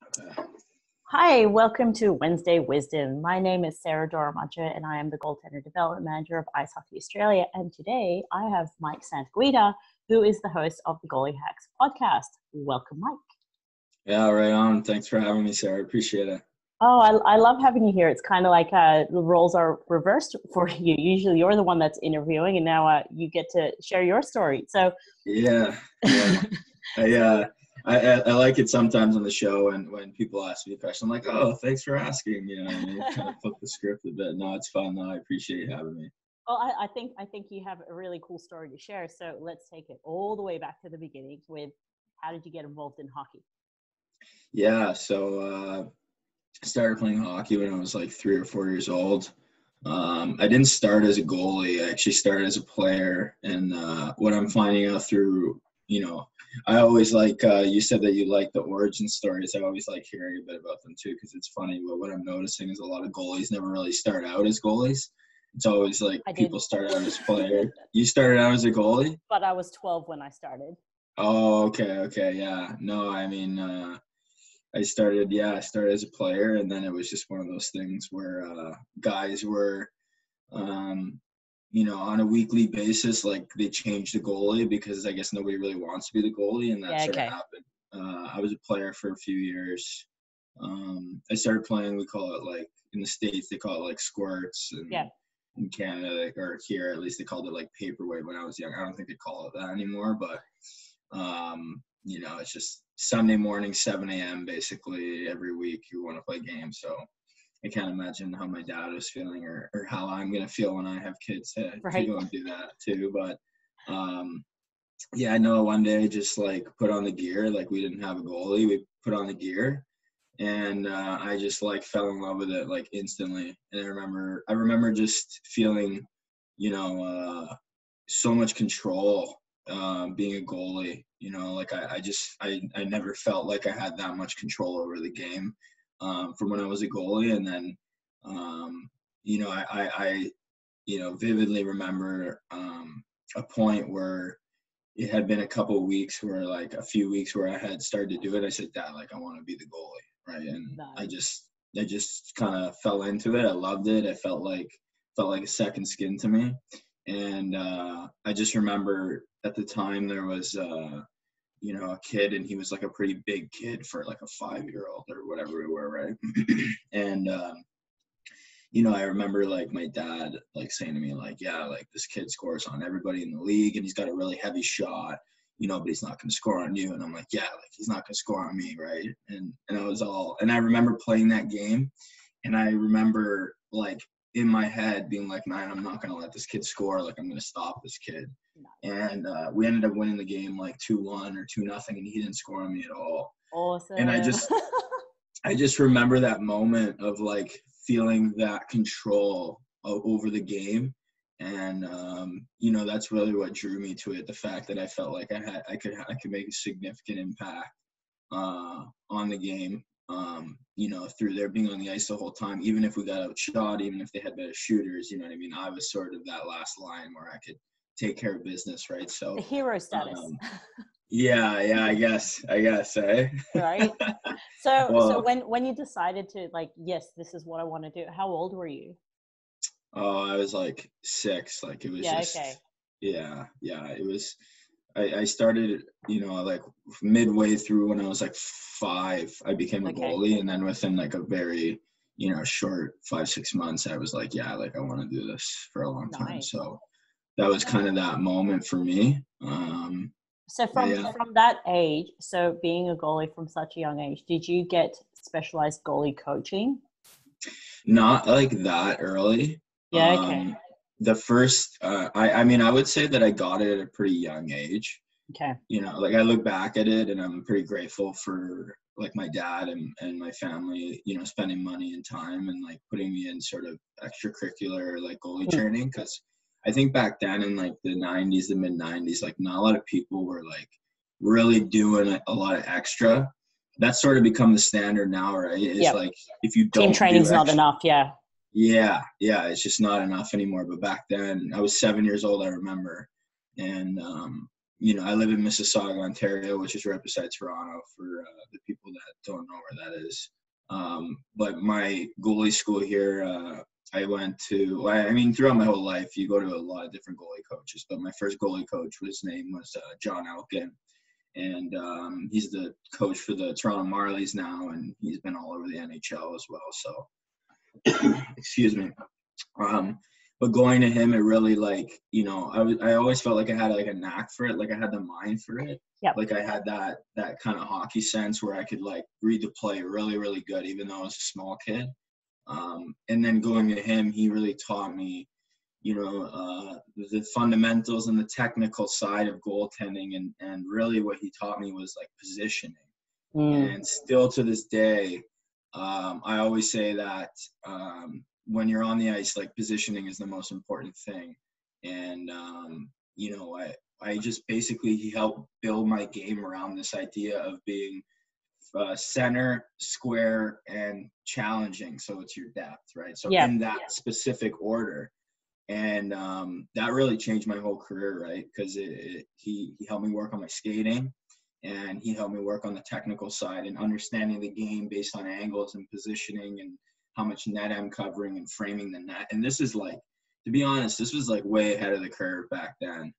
Okay. Hi, welcome to Wednesday Wisdom. My name is Sera Doğramacı and I am the goaltender development manager of Ice Hockey Australia. And today I have Mike Santaguida, who is the host of the Goalie Hacks podcast. Welcome, Mike. Yeah, right on. Thanks for having me, Sarah. Appreciate it. Oh, I love having you here. It's kind of like the roles are reversed for you. Usually you're the one that's interviewing and now you get to share your story. So Yeah. I like it sometimes on the show, and when people ask me a question, I'm like, oh, thanks for asking. You know what I mean? Kind of flip the script a bit. No, it's fun. No, I appreciate you having me. Well, I think you have a really cool story to share. So let's take it all the way back to the beginning with how did you get involved in hockey? Yeah, so I started playing hockey when I was like 3 or 4 years old. I didn't start as a goalie. I actually started as a player. And what I'm finding out through, I always like, you said that you like the origin stories. I always like hearing a bit about them too, because it's funny. But what I'm noticing is a lot of goalies never really start out as goalies. It's always like people start out as player. You started out as a goalie? But I was 12 when I started. Oh, okay. Yeah. No, I mean, I started as a player, and then it was just one of those things where guys were, on a weekly basis, like they changed the goalie because I guess nobody really wants to be the goalie, and that sort of happened. I was a player for a few years. I started playing, we call it like in the States, they call it like squirts, and in Canada, or here at least, they called it like paperweight when I was young. I don't think they call it that anymore, but it's just Sunday morning, 7 a.m. basically every week you want to play games. So I can't imagine how my dad was feeling or how I'm going to feel when I have kids to go and do that too. But I know one day just like put on the gear, like we didn't have a goalie. We put on the gear and I just like fell in love with it like instantly. And I remember just feeling, so much control being a goalie. Like I never felt like I had that much control over the game from when I was a goalie. And then, I vividly remember a point where it had been a few weeks where I had started to do it. I said, Dad, like I want to be the goalie. Right. And nice. I just kind of fell into it. I loved it. I felt like a second skin to me. And I just remember at the time there was a kid, and he was like a pretty big kid for like a 5-year-old or whatever we were, right? And I remember like my dad like saying to me like, yeah, like this kid scores on everybody in the league and he's got a really heavy shot, but he's not going to score on you. And I'm like, yeah, like he's not going to score on me, right? And I remember playing that game, and I remember like in my head being like, man, I'm not going to let this kid score. Like I'm going to stop this kid. And we ended up winning the game like 2-1 or 2-0, and he didn't score on me at all. Awesome. And I just remember that moment of like feeling that control over the game. And, that's really what drew me to it. The fact that I felt like I could make a significant impact on the game, through their being on the ice the whole time, even if we got outshot, even if they had better shooters, you know what I mean? I was sort of that last line where I could take care of business, right? So the hero status. I guess, eh? Right. So when you decided to like, yes, this is what I want to do, how old were you? Oh, I was like 6. Like it was it was. I started, like midway through when I was like 5. I became a goalie, and then within like a very short 5-6 months, I was like, yeah, like I want to do this for a long time. So that was kind of that moment for me. So from that age, so being a goalie from such a young age, did you get specialized goalie coaching? Not like that early. Yeah, okay. The first, I would say that I got it at a pretty young age. Okay. Like I look back at it and I'm pretty grateful for like my dad and my family, spending money and time and like putting me in sort of extracurricular like goalie training. Cause I think back then in like the 90s, the mid 90s, like not a lot of people were like really doing a lot of extra. That's sort of become the standard now, right? It's like if you don't team training's not enough. Yeah, it's just not enough anymore. But back then I was 7 years old, I remember. And I live in Mississauga, Ontario, which is right beside Toronto for the people that don't know where that is. But my goalie school here, I went to, throughout my whole life, you go to a lot of different goalie coaches, but my first goalie coach, his name was John Elkin. And he's the coach for the Toronto Marlies now, and he's been all over the NHL as well. So, excuse me. But going to him, it really I always felt like I had like a knack for it, like I had the mind for it. Yep. Like I had that kind of hockey sense where I could like read the play really, really good, even though I was a small kid. And then going to him, he really taught me, the fundamentals and the technical side of goaltending. And really what he taught me was like positioning. And still to this day, I always say that when you're on the ice, like positioning is the most important thing. And, I just basically, he helped build my game around this idea of being center, square, and challenging. So it's your depth, right? So in that specific order. And that really changed my whole career, right? Because he helped me work on my skating, and he helped me work on the technical side and understanding the game based on angles and positioning and how much net I'm covering and framing the net. And this is like, to be honest, this was like way ahead of the curve back then.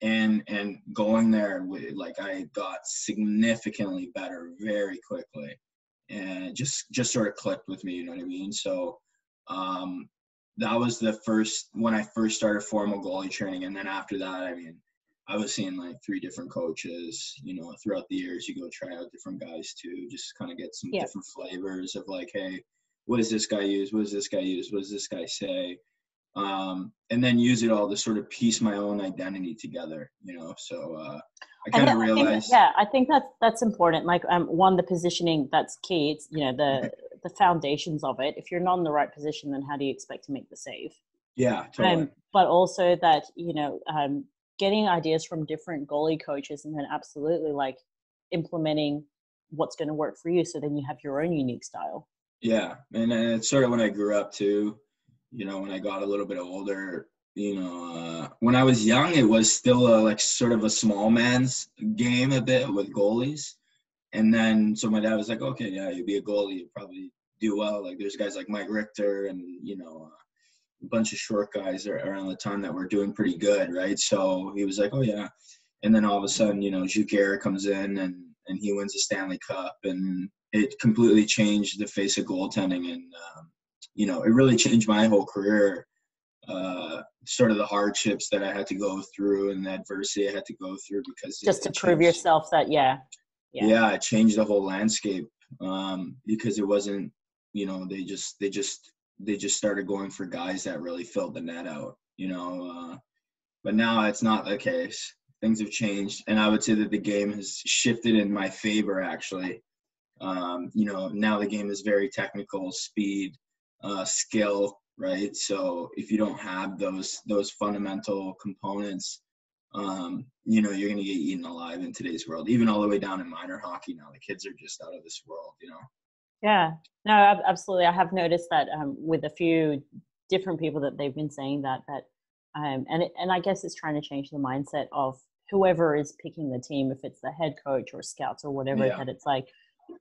And going there, like I got significantly better very quickly, and it just sort of clicked with me, you know what I mean? So that was when I first started formal goalie training. And then after that, I was seeing like 3 different coaches, throughout the years. You go try out different guys too, just kind of get some different flavors of like, hey, what does this guy use? What does this guy use? What does this guy say? And then use it all to sort of piece my own identity together, So I kind of realized. I think that's important. Like one, the positioning, that's key. It's the foundations of it. If you're not in the right position, then how do you expect to make the save? Yeah, totally. But also that getting ideas from different goalie coaches, and then absolutely like implementing what's going to work for you, so then you have your own unique style. Yeah, and it's sort of when I grew up too. When I got a little bit older, when I was young, it was still like sort of a small man's game a bit with goalies. And then, so my dad was like, okay, yeah, you'd be a goalie, you'd probably do well. Like there's guys like Mike Richter and, a bunch of short guys around the time that were doing pretty good, right? So he was like, oh yeah. And then all of a sudden, Zucchero comes in and he wins the Stanley Cup, and it completely changed the face of goaltending. And, it really changed my whole career, sort of the hardships that I had to go through and the adversity I had to go through, because just to prove yourself that, it changed the whole landscape, because it wasn't, they just started going for guys that really filled the net out, but now it's not the case. Things have changed, and I would say that the game has shifted in my favor, actually. Now the game is very technical, speed, skill, right? So if you don't have those fundamental components, you're going to get eaten alive in today's world, even all the way down in minor hockey now. The kids are just out of this world, Yeah, no, absolutely. I have noticed that with a few different people that they've been saying that and I guess it's trying to change the mindset of whoever is picking the team, if it's the head coach or scouts or whatever, that it's like,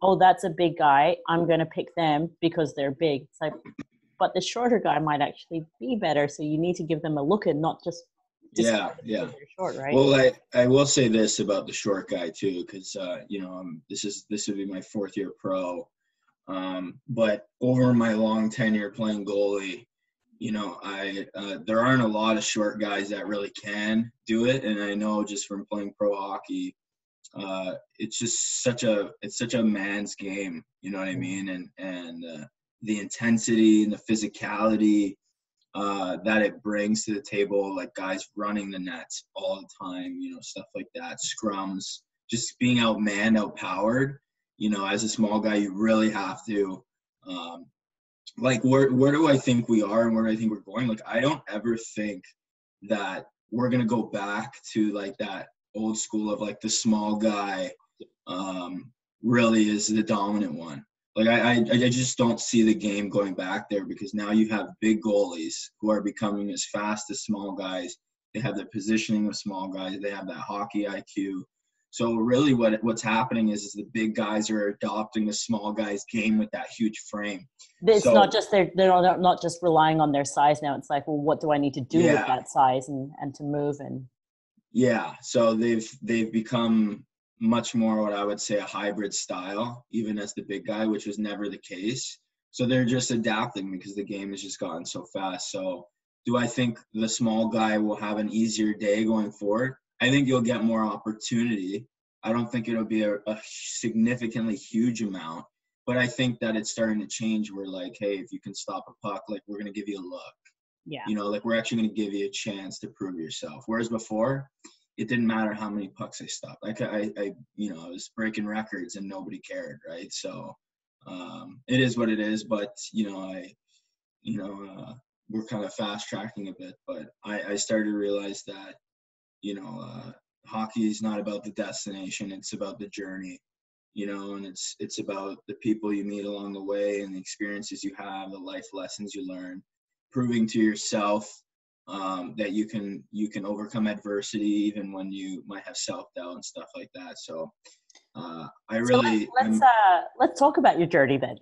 oh, that's a big guy, I'm going to pick them because they're big. It's like, but the shorter guy might actually be better, so you need to give them a look and not just they're short, right? Well, I will say this about the short guy too, because this would be my 4th year pro, but over my long tenure playing goalie, there aren't a lot of short guys that really can do it. And I know just from playing pro hockey, it's just such a man's game, you know what I mean? And the intensity and the physicality that it brings to the table, like guys running the nets all the time, stuff like that, scrums, just being outmanned, outpowered, as a small guy, you really have to, where do I think we are and where do I think we're going? Like, I don't ever think that we're going to go back to like that old school of like the small guy really is the dominant one. Like I just don't see the game going back there, because now you have big goalies who are becoming as fast as small guys, They have the positioning of small guys. They have that hockey IQ. So really what's happening is the big guys are adopting the small guys game with that huge frame. It's not just they're not just relying on their size now. It's like, well, what do I need to do with that size and to move and so they've become much more what I would say a hybrid style, even as the big guy, which was never the case. So they're just adapting because the game has just gotten so fast. So do I think the small guy will have an easier day going forward? I think you'll get more opportunity. I don't think it'll be a significantly huge amount, but I think that it's starting to change where like, hey, if you can stop a puck, like we're going to give you a look. Yeah. You know, like we're actually going to give you a chance to prove yourself. Whereas before, it didn't matter how many pucks I stopped. Like I was breaking records and nobody cared, right? So it is what it is. But we're kind of fast tracking a bit. But I started to realize that hockey is not about the destination; it's about the journey. And it's about the people you meet along the way and the experiences you have, the life lessons you learn, proving to yourself that you can overcome adversity even when you might have self-doubt and stuff like that. So let's talk about your journey then.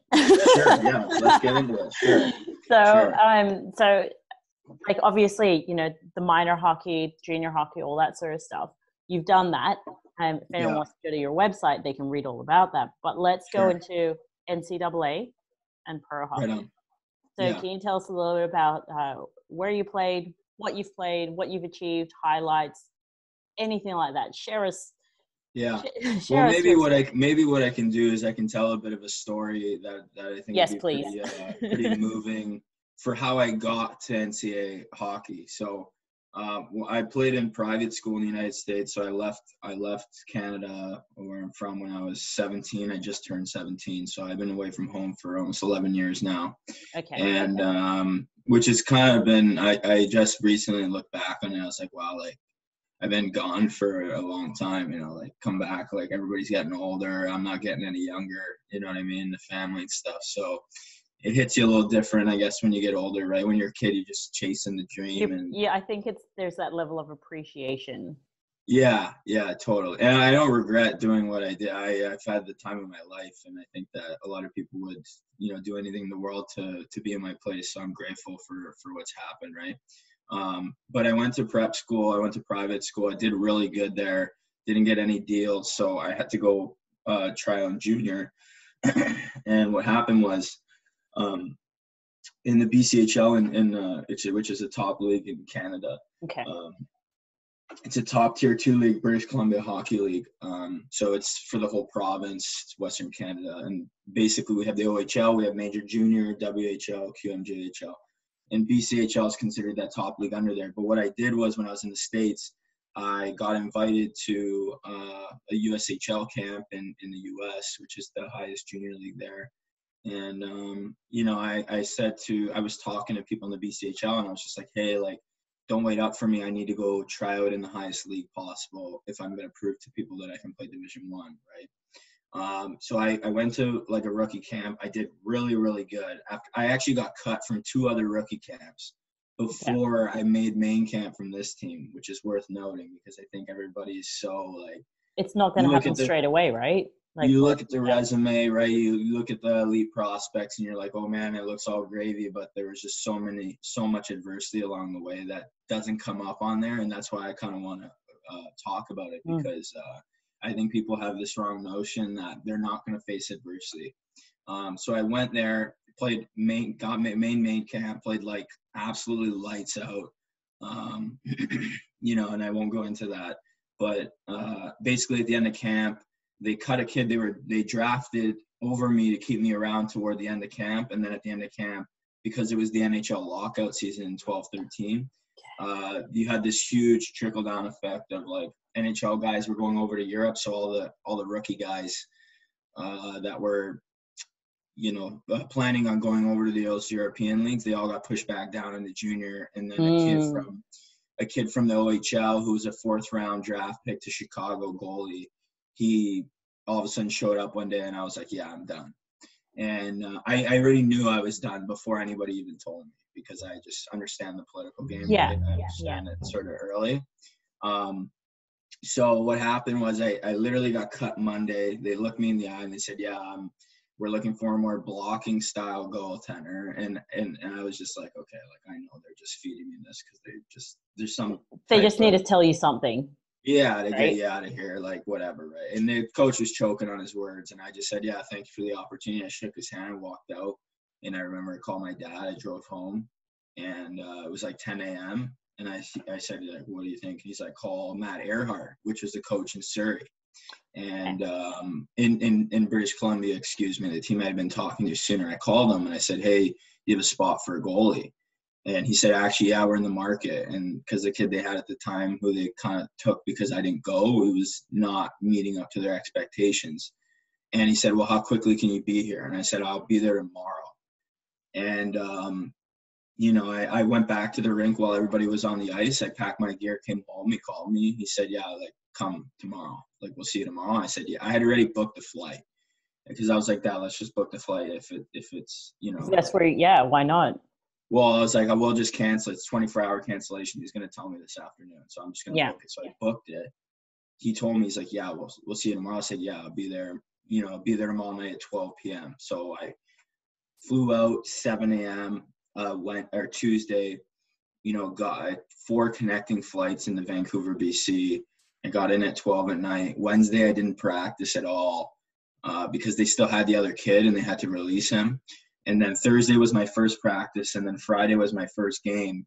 Sure, yeah, let's get into it. Sure. So like obviously, the minor hockey, junior hockey, all that sort of stuff, you've done that. If anyone wants to go to your website, they can read all about that. But let's go into NCAA and pro hockey. Right on. So can you tell us a little bit about where you played, what you've achieved, highlights, anything like that? Share us. Yeah. Well, maybe what I can do is I can tell a bit of a story that I think would be pretty moving for how I got to NCAA hockey. So I played in private school in the United States. So I left Canada, where I'm from, when I was 17. I just turned 17. So I've been away from home for almost 11 years now. Okay. And which has kind of been, I just recently looked back on it. I was like, wow, like I've been gone for a long time, like come back, like everybody's getting older. I'm not getting any younger, you know what I mean? The family and stuff. So it hits you a little different, I guess, when you get older, right? When you're a kid, you're just chasing the dream. I think there's that level of appreciation. Yeah, totally. And I don't regret doing what I did. I've had the time of my life, and I think that a lot of people would, do anything in the world to be in my place. So I'm grateful for what's happened, right? But I went to prep school. I went to private school. I did really good there. Didn't get any deals, so I had to go try on junior. And what happened was, in the BCHL, which is a top league in Canada. Okay. It's a top tier 2 league, British Columbia Hockey League. So it's for the whole province, it's Western Canada. And basically we have the OHL, we have Major Junior, WHL, QMJHL. And BCHL is considered that top league under there. But what I did was when I was in the States, I got invited to a USHL camp in the US, which is the highest junior league there. And, I was talking to people in the BCHL, and I was just like, hey, like, don't wait up for me. I need to go try out in the highest league possible if I'm going to prove to people that I can play Division I, right? So I went to like a rookie camp. I did really, really good. I actually got cut from 2 other rookie camps before I made main camp from this team, which is worth noting because I think everybody is so like. It's not going to happen straight away, right? Like, you look at the resume, right? You look at the elite prospects, and you're like, oh man, it looks all gravy. But there was just so much adversity along the way that doesn't come up on there, and that's why I kind of want to talk about it because I think people have this wrong notion that they're not going to face adversity. So I went there, played main camp, played like absolutely lights out, and I won't go into that. But basically at the end of camp, they cut a kid. They drafted over me to keep me around toward the end of camp. And then at the end of camp, because it was the NHL lockout season in 12-13, you had this huge trickle-down effect of like NHL guys were going over to Europe. So all the rookie guys that were, planning on going over to those European leagues, they all got pushed back down into junior. And then a kid from the OHL who was a 4th round draft pick to Chicago goalie, he all of a sudden showed up one day, and I was like, yeah, I'm done. And I already knew I was done before anybody even told me, because I just understand the political game. Yeah. Right? I understand it sort of early. So what happened was I literally got cut Monday. They looked me in the eye and they said, yeah, we're looking for a more blocking style goaltender. And I was just like, okay, like I know they're just feeding me this because they just need to tell you something. Yeah, to get you out of here, like whatever, right? And the coach was choking on his words, and I just said, yeah, thank you for the opportunity. I shook his hand, I walked out, and I remember I called my dad. I drove home, and it was like 10 a.m., and I said, like, what do you think? He's like, call Matt Earhart, which was the coach in Surrey. And in British Columbia, excuse me, the team I had been talking to sooner. I called him, and I said, hey, you have a spot for a goalie? And he said, actually, yeah, we're in the market. And because the kid they had at the time, who they kind of took because I didn't go, it was not meeting up to their expectations. And he said, well, how quickly can you be here? And I said, I'll be there tomorrow. And, I went back to the rink while everybody was on the ice. I packed my gear, came home. He called me. He said, yeah, like, come tomorrow. Like, we'll see you tomorrow. I said, yeah. I had already booked the flight because I was like, let's just book the flight if it's. That's where, why not? Well, I was like, I will just cancel. It's 24-hour cancellation. He's going to tell me this afternoon. So I'm just going to book it. So I booked it. He told me, he's like, yeah, we'll see you tomorrow. I said, yeah, I'll be there. I'll be there tomorrow night at 12 p.m. So flew out 7 a.m. Tuesday, got 4 connecting flights into Vancouver, BC. I got in at 12 at night. Wednesday, I didn't practice at all because they still had the other kid and they had to release him. And then Thursday was my first practice, and then Friday was my first game.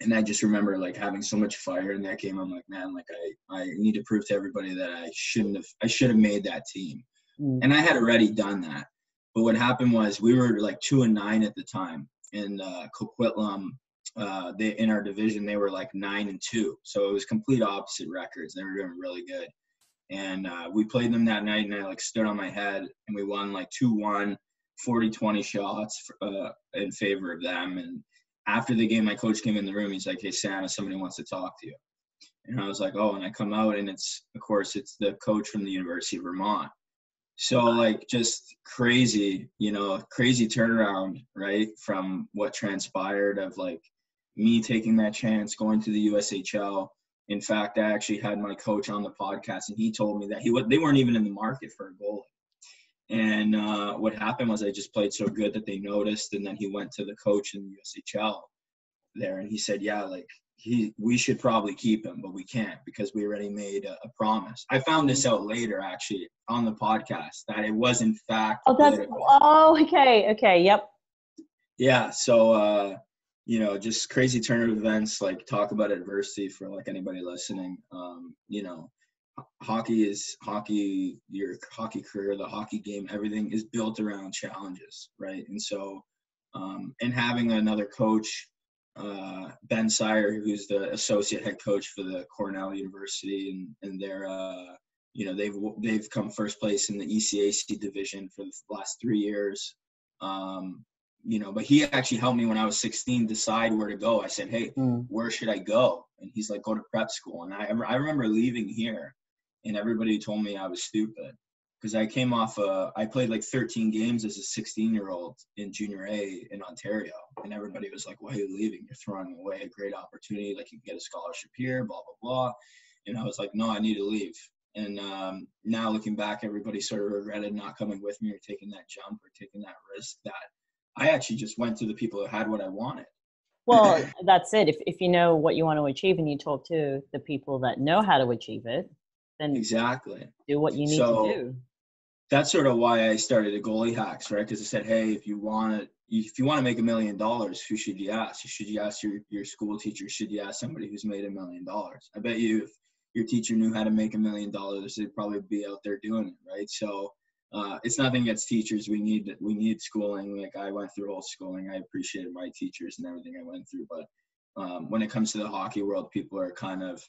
And I just remember like having so much fire in that game. I'm like, man, like I need to prove to everybody that I should have made that team. And I had already done that. But what happened was we were like 2-9 at the time. And Coquitlam, in our division, they were like 9-2. So it was complete opposite records. They were doing really good. And we played them that night, and I like stood on my head, and we won like 2-1. 40-20 shots in favor of them. And after the game, my coach came in the room. He's like, hey, Santa, somebody wants to talk to you. And I was like, oh, and I come out, and it's the coach from the University of Vermont. So like just crazy turnaround, right, from what transpired of like me taking that chance, going to the USHL. In fact, I actually had my coach on the podcast, and he told me that they weren't even in the market for a goalie. And what happened was I just played so good that they noticed, and then he went to the coach in the USHL there, and he said, yeah, like we should probably keep him, but we can't because we already made a promise. I found this out later, actually, on the podcast, that it was in fact okay, yep. Yeah, so just crazy turn of events, like talk about adversity for like anybody listening. Hockey, your hockey career, the hockey game, everything is built around challenges, right? And so, and having another coach, Ben Sire, who's the associate head coach for the Cornell University, and they're, they've come first place in the ECAC division for the last 3 years. But he actually helped me when I was 16 decide where to go. I said, hey, where should I go? And he's like, go to prep school. And I remember leaving here, and everybody told me I was stupid because I came off I played like 13 games as a 16-year-old in junior A in Ontario. And everybody was like, why are you leaving? You're throwing away a great opportunity. Like you can get a scholarship here, blah, blah, blah. And I was like, no, I need to leave. And now looking back, everybody sort of regretted not coming with me or taking that jump or taking that risk that I actually just went to the people who had what I wanted. Well, that's it. If you know what you want to achieve and you talk to the people that know how to achieve it, then exactly do what you need to do. That's sort of why I started a Goalie Hacks, right? Because I said, hey, if you want to make $1 million, who should you ask? Should you ask your school teacher? Should you ask somebody who's made $1 million? I bet you if your teacher knew how to make $1 million, they'd probably be out there doing it, right? So it's nothing against teachers. We need schooling. Like I went through all schooling. I appreciated my teachers and everything I went through. But when it comes to the hockey world, people are kind of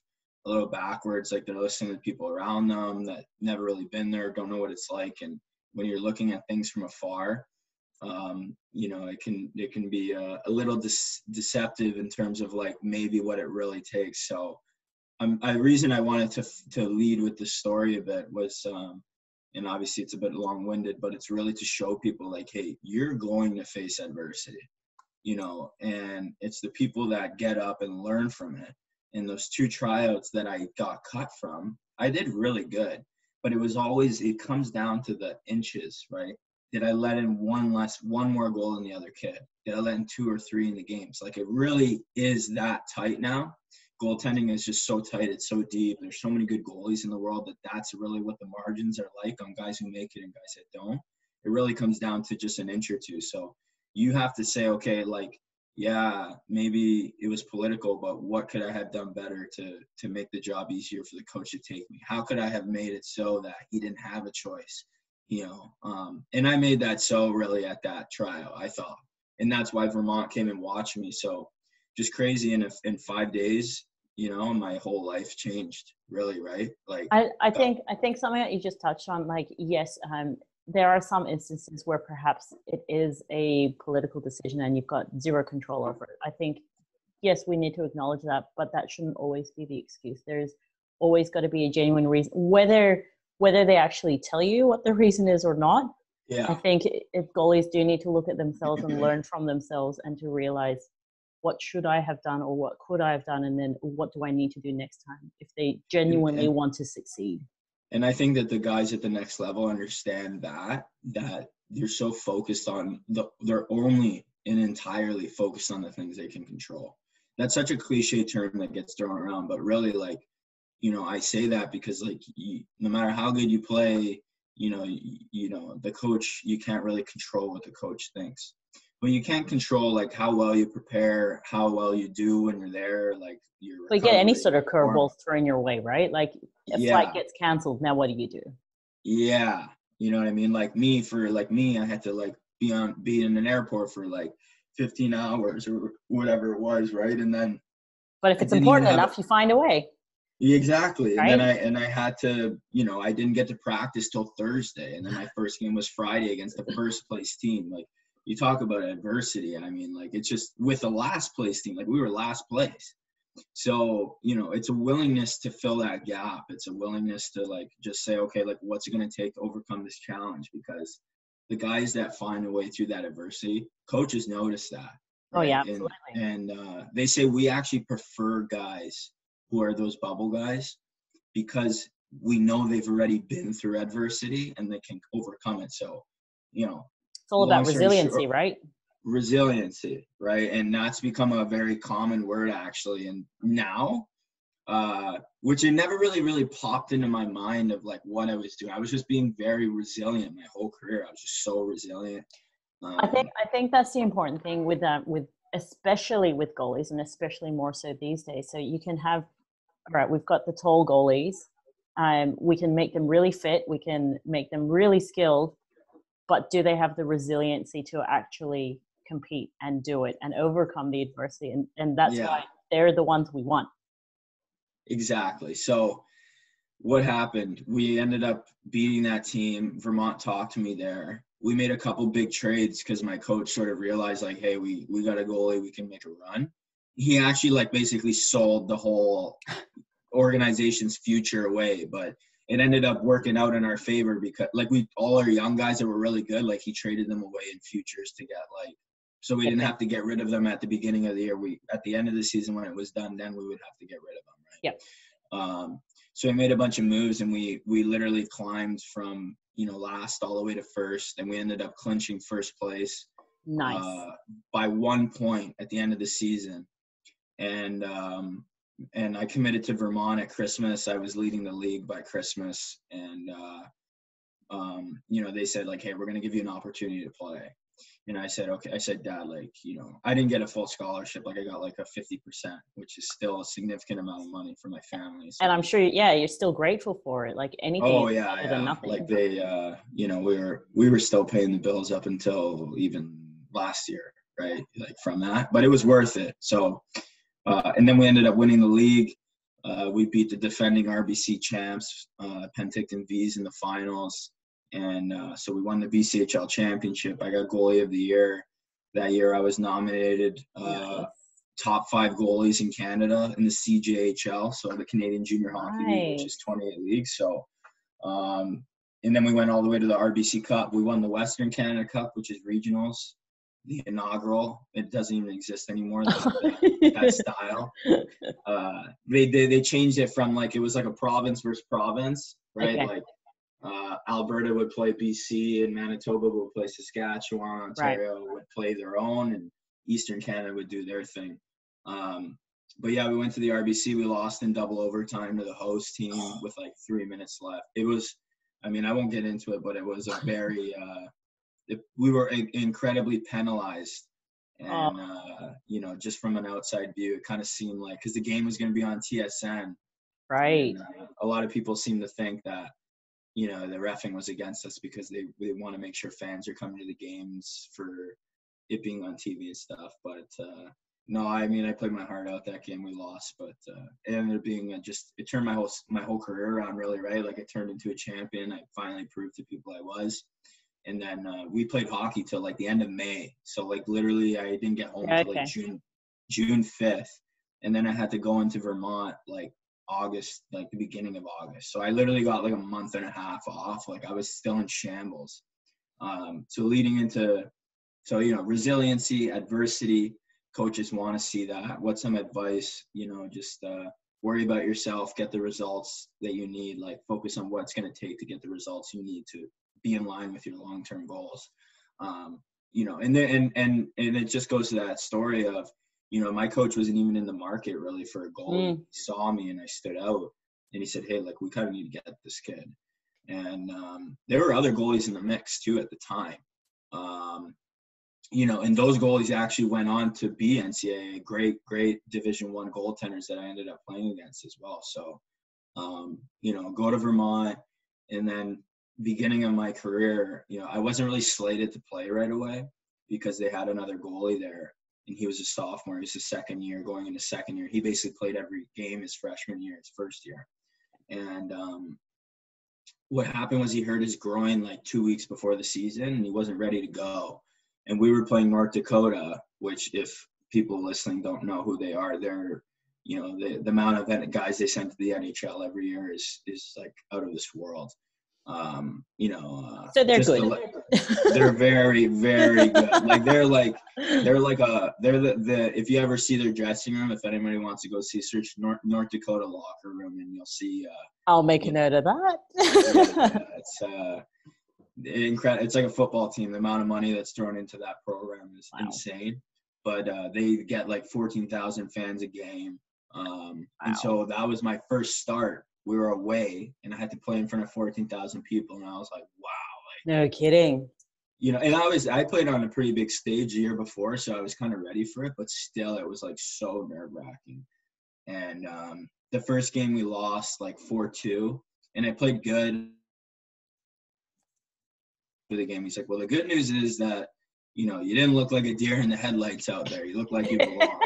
a little backwards. Like they're listening to people around them that never really been there, don't know what it's like. And when you're looking at things from afar, it can be a little deceptive in terms of like maybe what it really takes. So the reason I wanted to lead with the story a bit was, and obviously it's a bit long-winded, but it's really to show people like, hey, you're going to face adversity. and it's the people that get up and learn from it. And those 2 tryouts that I got cut from, I did really good, but it comes down to the inches, right? Did I let in one more goal than the other kid? Did I let in 2 or 3 in the games? Like, it really is that tight now. Goaltending is just so tight. It's so deep. There's so many good goalies in the world that's really what the margins are like on guys who make it and guys that don't. It really comes down to just an inch or 2. So you have to say, okay, like, yeah, maybe it was political, but what could I have done better to make the job easier for the coach to take me? How could I have made it so that he didn't have a choice? And I made that so really at that trial, I thought. And that's why Vermont came and watched me. So just crazy. And in 5 days, my whole life changed, really, right? Like, I think something that you just touched on, like, yes, there are some instances where perhaps it is a political decision and you've got zero control over it. I think, yes, we need to acknowledge that, but that shouldn't always be the excuse. There's always got to be a genuine reason, whether they actually tell you what the reason is or not. Yeah. I think if goalies do need to look at themselves and learn from themselves and to realize, what should I have done or what could I have done, and then what do I need to do next time if they genuinely want to succeed. And I think that the guys at the next level understand that you're so focused on they're only and entirely focused on the things they can control. That's such a cliche term that gets thrown around, but really, like, I say that because, like, no matter how good you play, the coach, you can't really control what the coach thinks. But you can't control, like, how well you prepare, how well you do when you're there, like your recovery. But get any sort of curveballs thrown your way, right? Like, a flight gets canceled, now what do you do? Yeah, you know what I mean? Like me, I had to, like, be in an airport for like 15 hours or whatever it was, right? And then, but if it's important enough, you find a way. Exactly. Right? And I had to, I didn't get to practice till Thursday, and then my first game was Friday against the first place team. Like, you talk about adversity. I mean, like, it's just with the last place team, like, we were last place. So, it's a willingness to fill that gap. It's a willingness to, like, just say, okay, like, what's it going to take to overcome this challenge? Because the guys that find a way through that adversity, coaches notice that. Right? Oh, yeah, absolutely. And they say we actually prefer guys who are those bubble guys because we know they've already been through adversity and they can overcome it. So, it's all about resiliency, right? Resiliency, right? And that's become a very common word, actually. And now, which it never really popped into my mind of, like, what I was doing. I was just being very resilient my whole career. I was just so resilient. I think that's the important thing with especially with goalies, and especially more so these days. So you can have, all right, we've got the tall goalies. We can make them really fit. We can make them really skilled. But do they have the resiliency to actually compete and do it and overcome the adversity? And that's why they're the ones we want. Exactly. So what happened? We ended up beating that team. Vermont talked to me there. We made a couple big trades because my coach sort of realized, like, hey, we got a goalie, we can make a run. He actually, like, basically sold the whole organization's future away, but it ended up working out in our favor because, like, all our young guys that were really good, like, he traded them away in futures to get, like, so we didn't have to get rid of them at the beginning of the year. At the end of the season when it was done, then we would have to get rid of them, right? Yep. So we made a bunch of moves, and we literally climbed from, last all the way to first, and we ended up clinching first place. Nice. By 1 point at the end of the season. And I committed to Vermont at Christmas. I was leading the league by Christmas, and they said, like, hey, we're going to give you an opportunity to play. And I said, okay. I said, Dad, like, I didn't get a full scholarship. Like, I got like a 50%, which is still a significant amount of money for my family. So, and I'm sure, you're still grateful for it. Like, anything is better than nothing. Like, they, we were still paying the bills up until even last year, right? Like, from that, but it was worth it. So, and then we ended up winning the league. We beat the defending RBC champs, Penticton V's, in the finals. And so we won the BCHL championship. I got goalie of the year. That year I was nominated top 5 goalies in Canada in the CJHL, so the Canadian Junior Hockey League, which is 28 leagues. So, and then we went all the way to the RBC Cup. We won the Western Canada Cup, which is regionals. the inaugural. It doesn't even exist anymore. That style. They changed it from like, it was like a province versus province, right? Okay. Like Alberta would play BC and Manitoba would play Saskatchewan. Ontario would play their own, and Eastern Canada would do their thing. But yeah, we went to the RBC. We lost in double overtime to the host team with like 3 minutes left. It was, I mean, I won't get into it, but it was a very, we were incredibly penalized. And, you know, just from an outside view, it kind of seemed like, because the game was going to be on TSN. Right. And, a lot of people seem to think that, you know, the reffing was against us because they want to make sure fans are coming to the games for it being on TV and stuff. But no, I mean, I played my heart out that game. We lost, but it ended up being it turned my whole career around, really, right? Like, I turned into a champion. I finally proved to people I was. And then we played hockey till like the end of May. So like literally I didn't get home till like June 5th. And then I had to go into Vermont like August, like the beginning of August. So I literally got like a month and a half off. Like, I was still in shambles. So leading into, you know, resiliency, adversity, coaches want to see that. What's some advice? You know, just worry about yourself, get the results that you need, like focus on what's going to take to get the results you need to be in line with your long-term goals. You know, and then, and it just goes to that story of, you know, my coach wasn't even in the market really for a goalie. He saw me and I stood out, and he said, hey, like, we kind of need to get this kid. And there were other goalies in the mix too at the time. You know, and those goalies actually went on to be NCAA, great Division I goaltenders that I ended up playing against as well. So, you know, go to Vermont, and then beginning of my career, you know, I wasn't really slated to play right away because they had another goalie there, and he was a sophomore. He was his second year, going into second year. He basically played every game his freshman year, his first year. And what happened was he hurt his groin like 2 weeks before the season, and he wasn't ready to go. And we were playing North Dakota, which, if people listening don't know who they are, they're, you know, the amount of guys they send to the NHL every year is like out of this world. You know, so they're good. They're very, very good. Like, they're the if you ever see their dressing room, if anybody wants to go see, search North Dakota locker room, and you'll see. I'll make a note of that. It's incredible. It's like a football team. The amount of money that's thrown into that program is insane. But they get like 14,000 fans a game. And so that was my first start. We were away, and I had to play in front of 14,000 people, and I was like, wow. Like, no kidding. You know, and I played on a pretty big stage the year before, so I was kind of ready for it, but still it was like so nerve-wracking. And the first game we lost like 4-2, and I played good for the game. He's like, well, the good news is that, you know, you didn't look like a deer in the headlights out there. You look like you belong.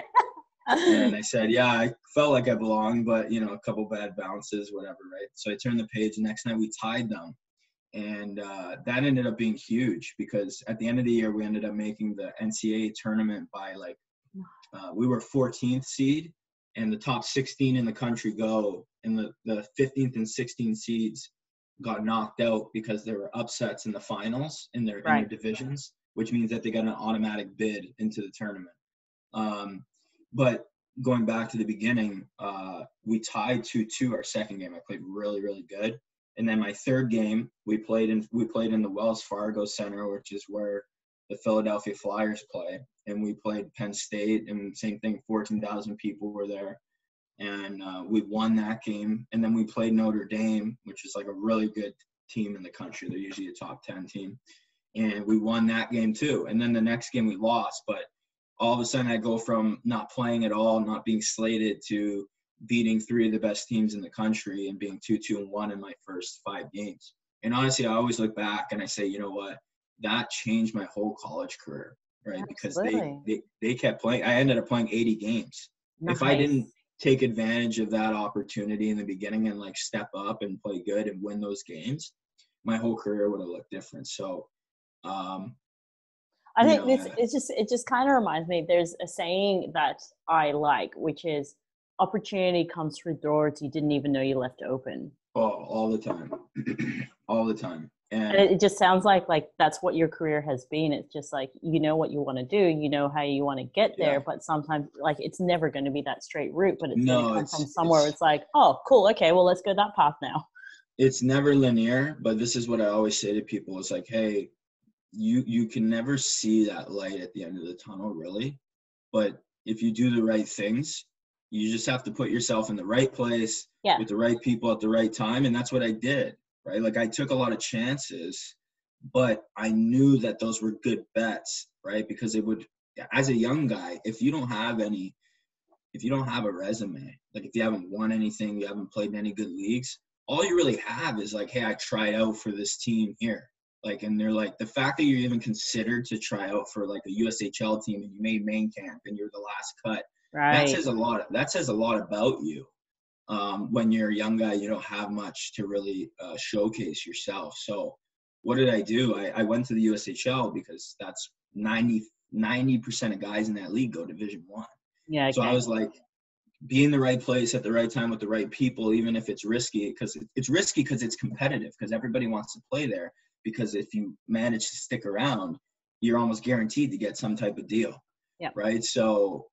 And I said, yeah, I felt like I belonged, but, you know, a couple bad bounces, whatever, right? So I turned the page. The next night we tied them. And that ended up being huge, because at the end of the year, we ended up making the NCAA tournament by like, we were 14th seed, and the top 16 in the country go, and the 15th and 16th seeds got knocked out because there were upsets in the finals in their divisions, which means that they got an automatic bid into the tournament. But going back to the beginning, we tied 2-2 our second game. I played really, really good. And then my third game, we played in the Wells Fargo Center, which is where the Philadelphia Flyers play. And we played Penn State, and same thing, 14,000 people were there. And we won that game. And then we played Notre Dame, which is like a really good team in the country. They're usually a top 10 team. And we won that game too. And then the next game we lost. But all of a sudden I go from not playing at all, not being slated, to beating three of the best teams in the country and being 2-2-1 in my first 5 games. And honestly, I always look back and I say, you know what, that changed my whole college career, right? Absolutely. Because they kept playing. I ended up playing 80 games. Nice. If I didn't take advantage of that opportunity in the beginning and like step up and play good and win those games, my whole career would have looked different. So, I think it just kind of reminds me, there's a saying that I like, which is, opportunity comes through doors you didn't even know you left open. Oh, all the time. All the time. And And it just sounds like that's what your career has been. It's just like, you know what you want to do, you know how you want to get there, yeah, but sometimes like it's never going to be that straight route, but it's going to no, come from somewhere where it's like, oh, cool, okay, well, let's go that path now. it's never linear, but this is what I always say to people. It's like, hey, you can never see that light at the end of the tunnel, really. But if you do the right things, you just have to put yourself in the right place Yeah. with the right people at the right time. And that's what I did, right? Like I took a lot of chances, but I knew that those were good bets, right? Because it would, as a young guy, if you don't have a resume, like if you haven't won anything, you haven't played in any good leagues, all you really have is like, hey, I tried out for this team here. Like, and they're like, the fact that you're even considered to try out for like a USHL team and you made main camp and you're the last cut, that Right. says a lot. That says a lot about you. When you're a young guy, you don't have much to really showcase yourself. So what did I do? I went to the USHL because that's 90% of guys in that league go Division One. Yeah. So I Okay. was like, be in the right place at the right time with the right people, even if it's risky, because it's risky because it's competitive, because everybody wants to play there. Because if you manage to stick around, you're almost guaranteed to get some type of deal, Yeah. right? So,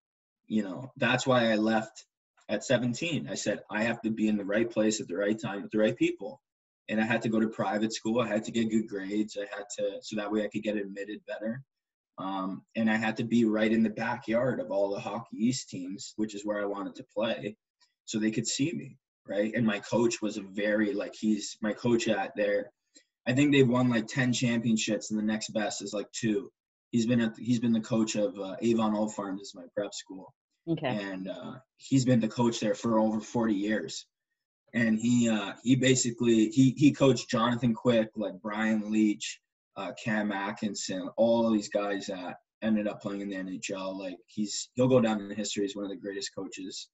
that's why I left at 17. I said, I have to be in the right place at the right time with the right people. And I had to go to private school. I had to get good grades. I had to, so that way I could get admitted better. And I had to be right in the backyard of all the Hockey East teams, which is where I wanted to play, so they could see me, right? And my coach was he's my coach at there. I think they've won like 10 championships, and the next best is like 2. He's been the coach of Avon Old Farms, is my prep school, Okay. and he's been the coach there for over 40 years. And he basically he coached Jonathan Quick, like Brian Leach, Cam Atkinson, all of these guys that ended up playing in the NHL. Like he'll go down in history as one of the greatest coaches,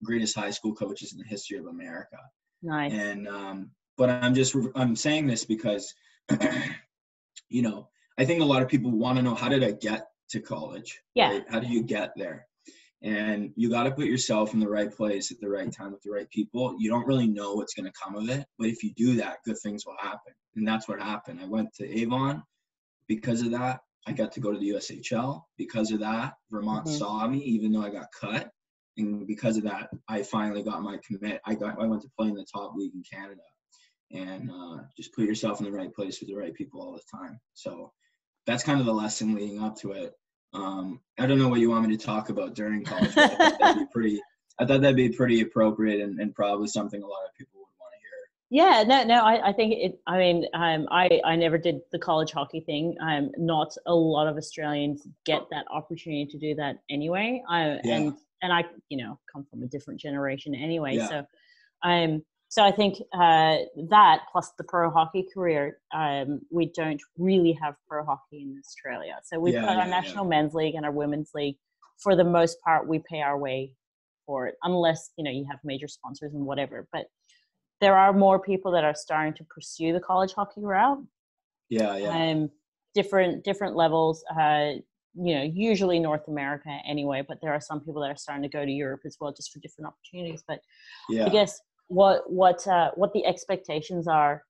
greatest high school coaches in the history of America. Nice. And but I'm saying this because I think a lot of people want to know, how did I get to college? Yeah. Right? How do you get there? And you got to put yourself in the right place at the right time with the right people. You don't really know what's going to come of it, but if you do that, good things will happen. And that's what happened. I went to Avon. Because of that, I got to go to the USHL. Because of that, Vermont Mm-hmm. saw me, even though I got cut. And because of that, I finally got my commit. I went to play in the top league in Canada. And just put yourself in the right place with the right people all the time. So that's kind of the lesson leading up to it. I don't know what you want me to talk about during college, but I thought that'd be pretty appropriate and probably something a lot of people would want to hear. Yeah, no, I think I mean, I never did the college hockey thing. Not a lot of Australians get that opportunity to do that anyway. Yeah. And I, come from a different generation anyway. Yeah. So I think that plus the pro hockey career, we don't really have pro hockey in Australia. So we've got our national men's league and our women's league. For the most part, we pay our way for it, unless you have major sponsors and whatever. But there are more people that are starting to pursue the college hockey route. Yeah. Different levels. Usually North America anyway, but there are some people that are starting to go to Europe as well, just for different opportunities. But I guess what the expectations are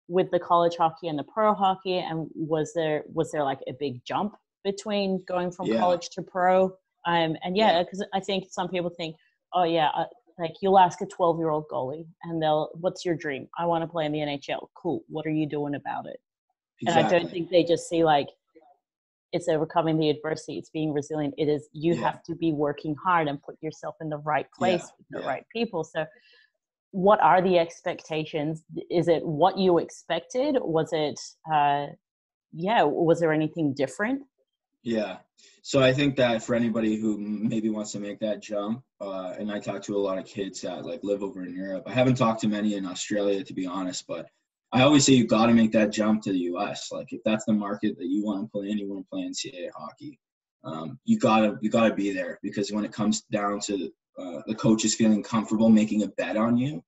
with the college hockey and the pro hockey, and was there like a big jump between going from college to pro? Because I think some people think, oh yeah, like you'll ask a 12-year-old goalie and what's your dream? I want to play in the NHL. Cool. What are you doing about it? Exactly. And I don't think they just see like it's overcoming the adversity. It's being resilient. It is, you have to be working hard and put yourself in the right place with the right people. So what are the expectations? Is it what you expected? Was it, was there anything different? Yeah. So I think that for anybody who maybe wants to make that jump, and I talk to a lot of kids that like live over in Europe. I haven't talked to many in Australia, to be honest, but I always say you got to make that jump to the US. Like if that's the market that you want to play in, you want to play NCAA hockey, you gotta be there, because when it comes down to the coaches feeling comfortable making a bet on you,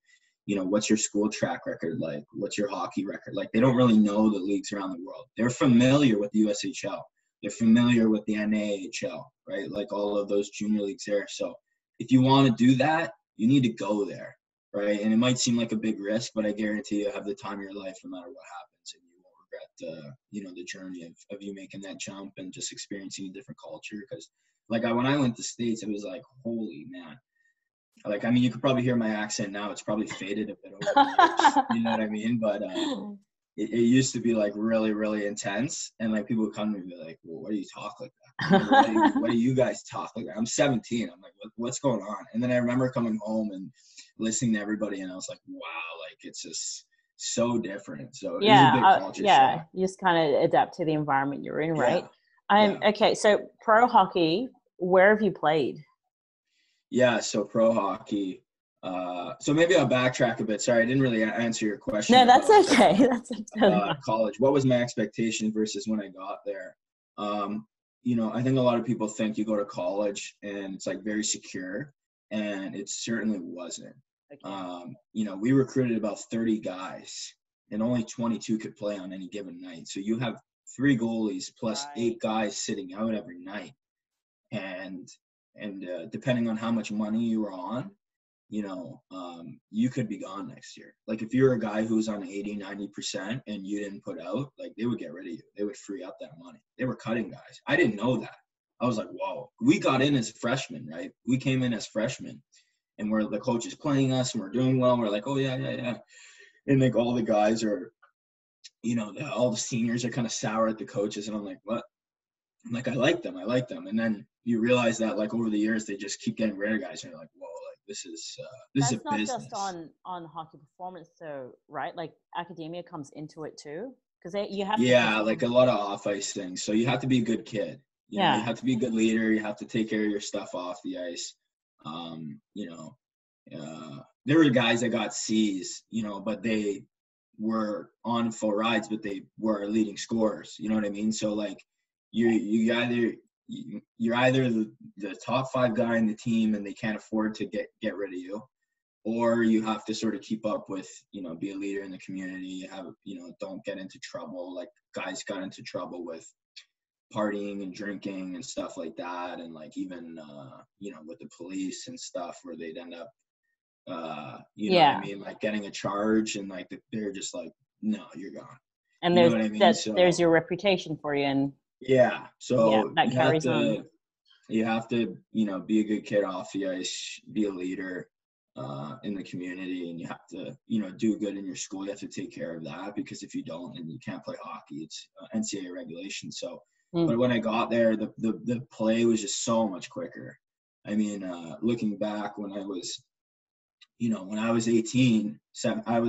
what's your school track record like? What's your hockey record like? They don't really know the leagues around the world. They're familiar with the USHL. They're familiar with the NAHL, right? Like all of those junior leagues there. So if you want to do that, you need to go there. right? And it might seem like a big risk, but I guarantee you have the time of your life no matter what happens, and you won't regret the journey of you making that jump and just experiencing a different culture. Because like when I went to States, it was like, holy man. Like, I mean, you could probably hear my accent now. It's probably faded a bit over the years. You know what I mean? But it used to be like really, really intense. And like people would come to me and be like, well, why do you talk like that? Why do you guys talk like that? I'm 17. I'm like, what's going on? And then I remember coming home and listening to everybody, and I was like, wow, like it's just so different. So it is a big culture shock. You just kind of adapt to the environment you're in, right? Yeah. Okay, so pro hockey, where have you played? Yeah, so pro hockey. So maybe I'll backtrack a bit. Sorry, I didn't really answer your question. No, that's okay. That's totally college. What was my expectation versus when I got there? I think a lot of people think you go to college and it's like very secure, and it certainly wasn't. Okay. We recruited about 30 guys, and only 22 could play on any given night. So you have 3 goalies plus 8 guys sitting out every night, and depending on how much money you were on, you could be gone next year. Like if you're a guy who's on 80-90% and you didn't put out, like they would get rid of you. They would free up that money. They were cutting guys. I didn't know that. I was like, whoa. We got in as freshmen, right? We came in as freshmen, and the coach is playing us and we're doing well. We're like, oh yeah. And like all the guys are, all the seniors are kind of sour at the coaches, and I'm like, what? I'm like, I like them. And then you realize that like over the years they just keep getting rid of guys, and you're like, whoa, like this is a business. That's not just on hockey performance though, right? Like academia comes into it too, because you have to like a lot of off ice things. So you have to be a good kid. You have to be a good leader. You have to take care of your stuff off the ice. There were guys that got C's, but they were on full rides, but they were leading scorers. You know what I mean? So like you're either the top 5 guy in the team and they can't afford to get rid of you, or you have to sort of keep up with, be a leader in the community, don't get into trouble. Like guys got into trouble with partying and drinking and stuff like that. And like even, with the police and stuff where they'd end up, know what I mean? Like getting a charge, and like they're just like, no, you're gone. And there's your reputation for you. And so that carries on. You have to, be a good kid off the ice, be a leader in the community, and you have to, do good in your school. You have to take care of that, because if you don't, then you can't play hockey. It's NCAA regulation. So, but when I got there, the play was just so much quicker. I mean, looking back when I was, when I was 18, I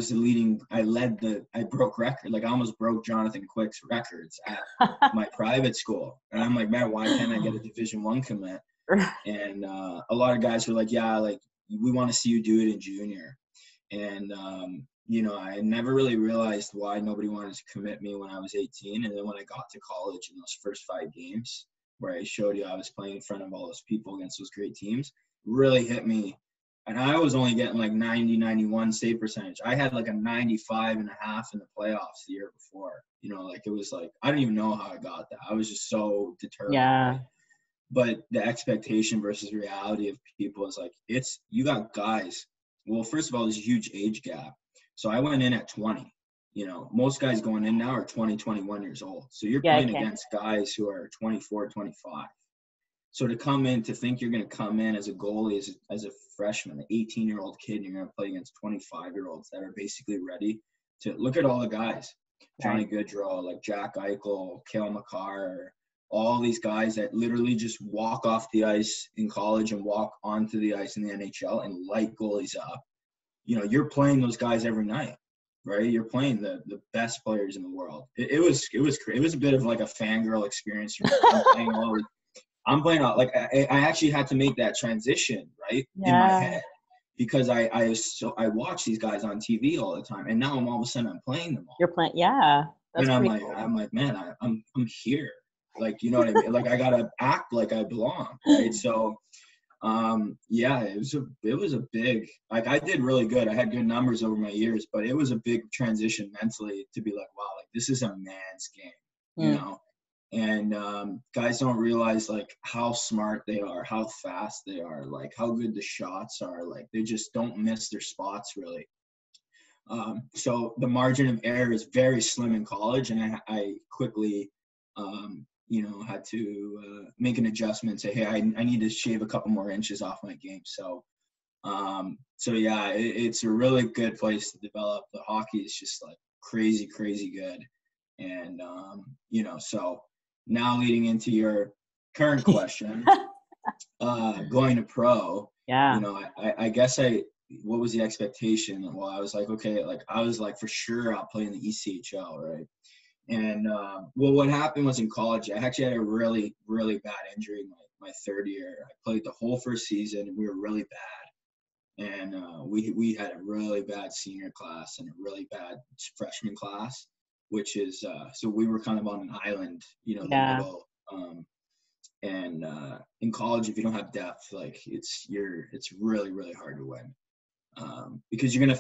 broke record. Like I almost broke Jonathan Quick's records at my private school. And I'm like, man, why can't I get a Division I commit? And a lot of guys were like, yeah, like we want to see you do it in junior. And, I never really realized why nobody wanted to commit me when I was 18. And then when I got to college in those first 5 games where I showed you I was playing in front of all those people against those great teams, really hit me. And I was only getting like 90, 91 save percentage. I had like a 95.5 in the playoffs the year before. Like it was like, I don't even know how I got that. I was just so determined. Yeah. But the expectation versus reality of people is like, you got guys. Well, first of all, there's a huge age gap. So I went in at 20. Most guys going in now are 20, 21 years old. So you're playing against guys who are 24, 25. So to think you're going to come in as a goalie, as a freshman, an 18-year-old kid, and you're going to play against 25-year-olds that are basically ready to look at all the guys, Johnny Goodrow, like Jack Eichel, Cale Makar, all these guys that literally just walk off the ice in college and walk onto the ice in the NHL and light goalies up. You're playing those guys every night, right? You're playing the best players in the world. It was great. It was a bit of like a fangirl experience for me. I'm playing out, like I actually had to make that transition, right, in my head, because I watch these guys on TV all the time, and now all of a sudden I'm playing them all. You're playing, that's and I'm like, man, I'm here, like, you know what I mean? Like I gotta act like I belong, right? So, it was a big, like I did really good. I had good numbers over my years, but it was a big transition mentally to be like, wow, like this is a man's game, And guys don't realize like how smart they are, how fast they are, like how good the shots are. Like they just don't miss their spots really. So the margin of error is very slim in college, and I quickly, had to make an adjustment. Say, hey, I need to shave a couple more inches off my game. So yeah, it's a really good place to develop. The hockey is just like crazy good, and so now leading into your current question, going to pro. Yeah. I guess what was the expectation? Well, I was like, okay, like I was like, for sure I'll play in the ECHL, right? And what happened was in college, I actually had a really bad injury my third year. I played the whole first season, and we were really bad. And we had a really bad senior class and a really bad freshman class, which is so we were kind of on an island, the middle. And in college, if you don't have depth, like it's really hard to win. Because you're gonna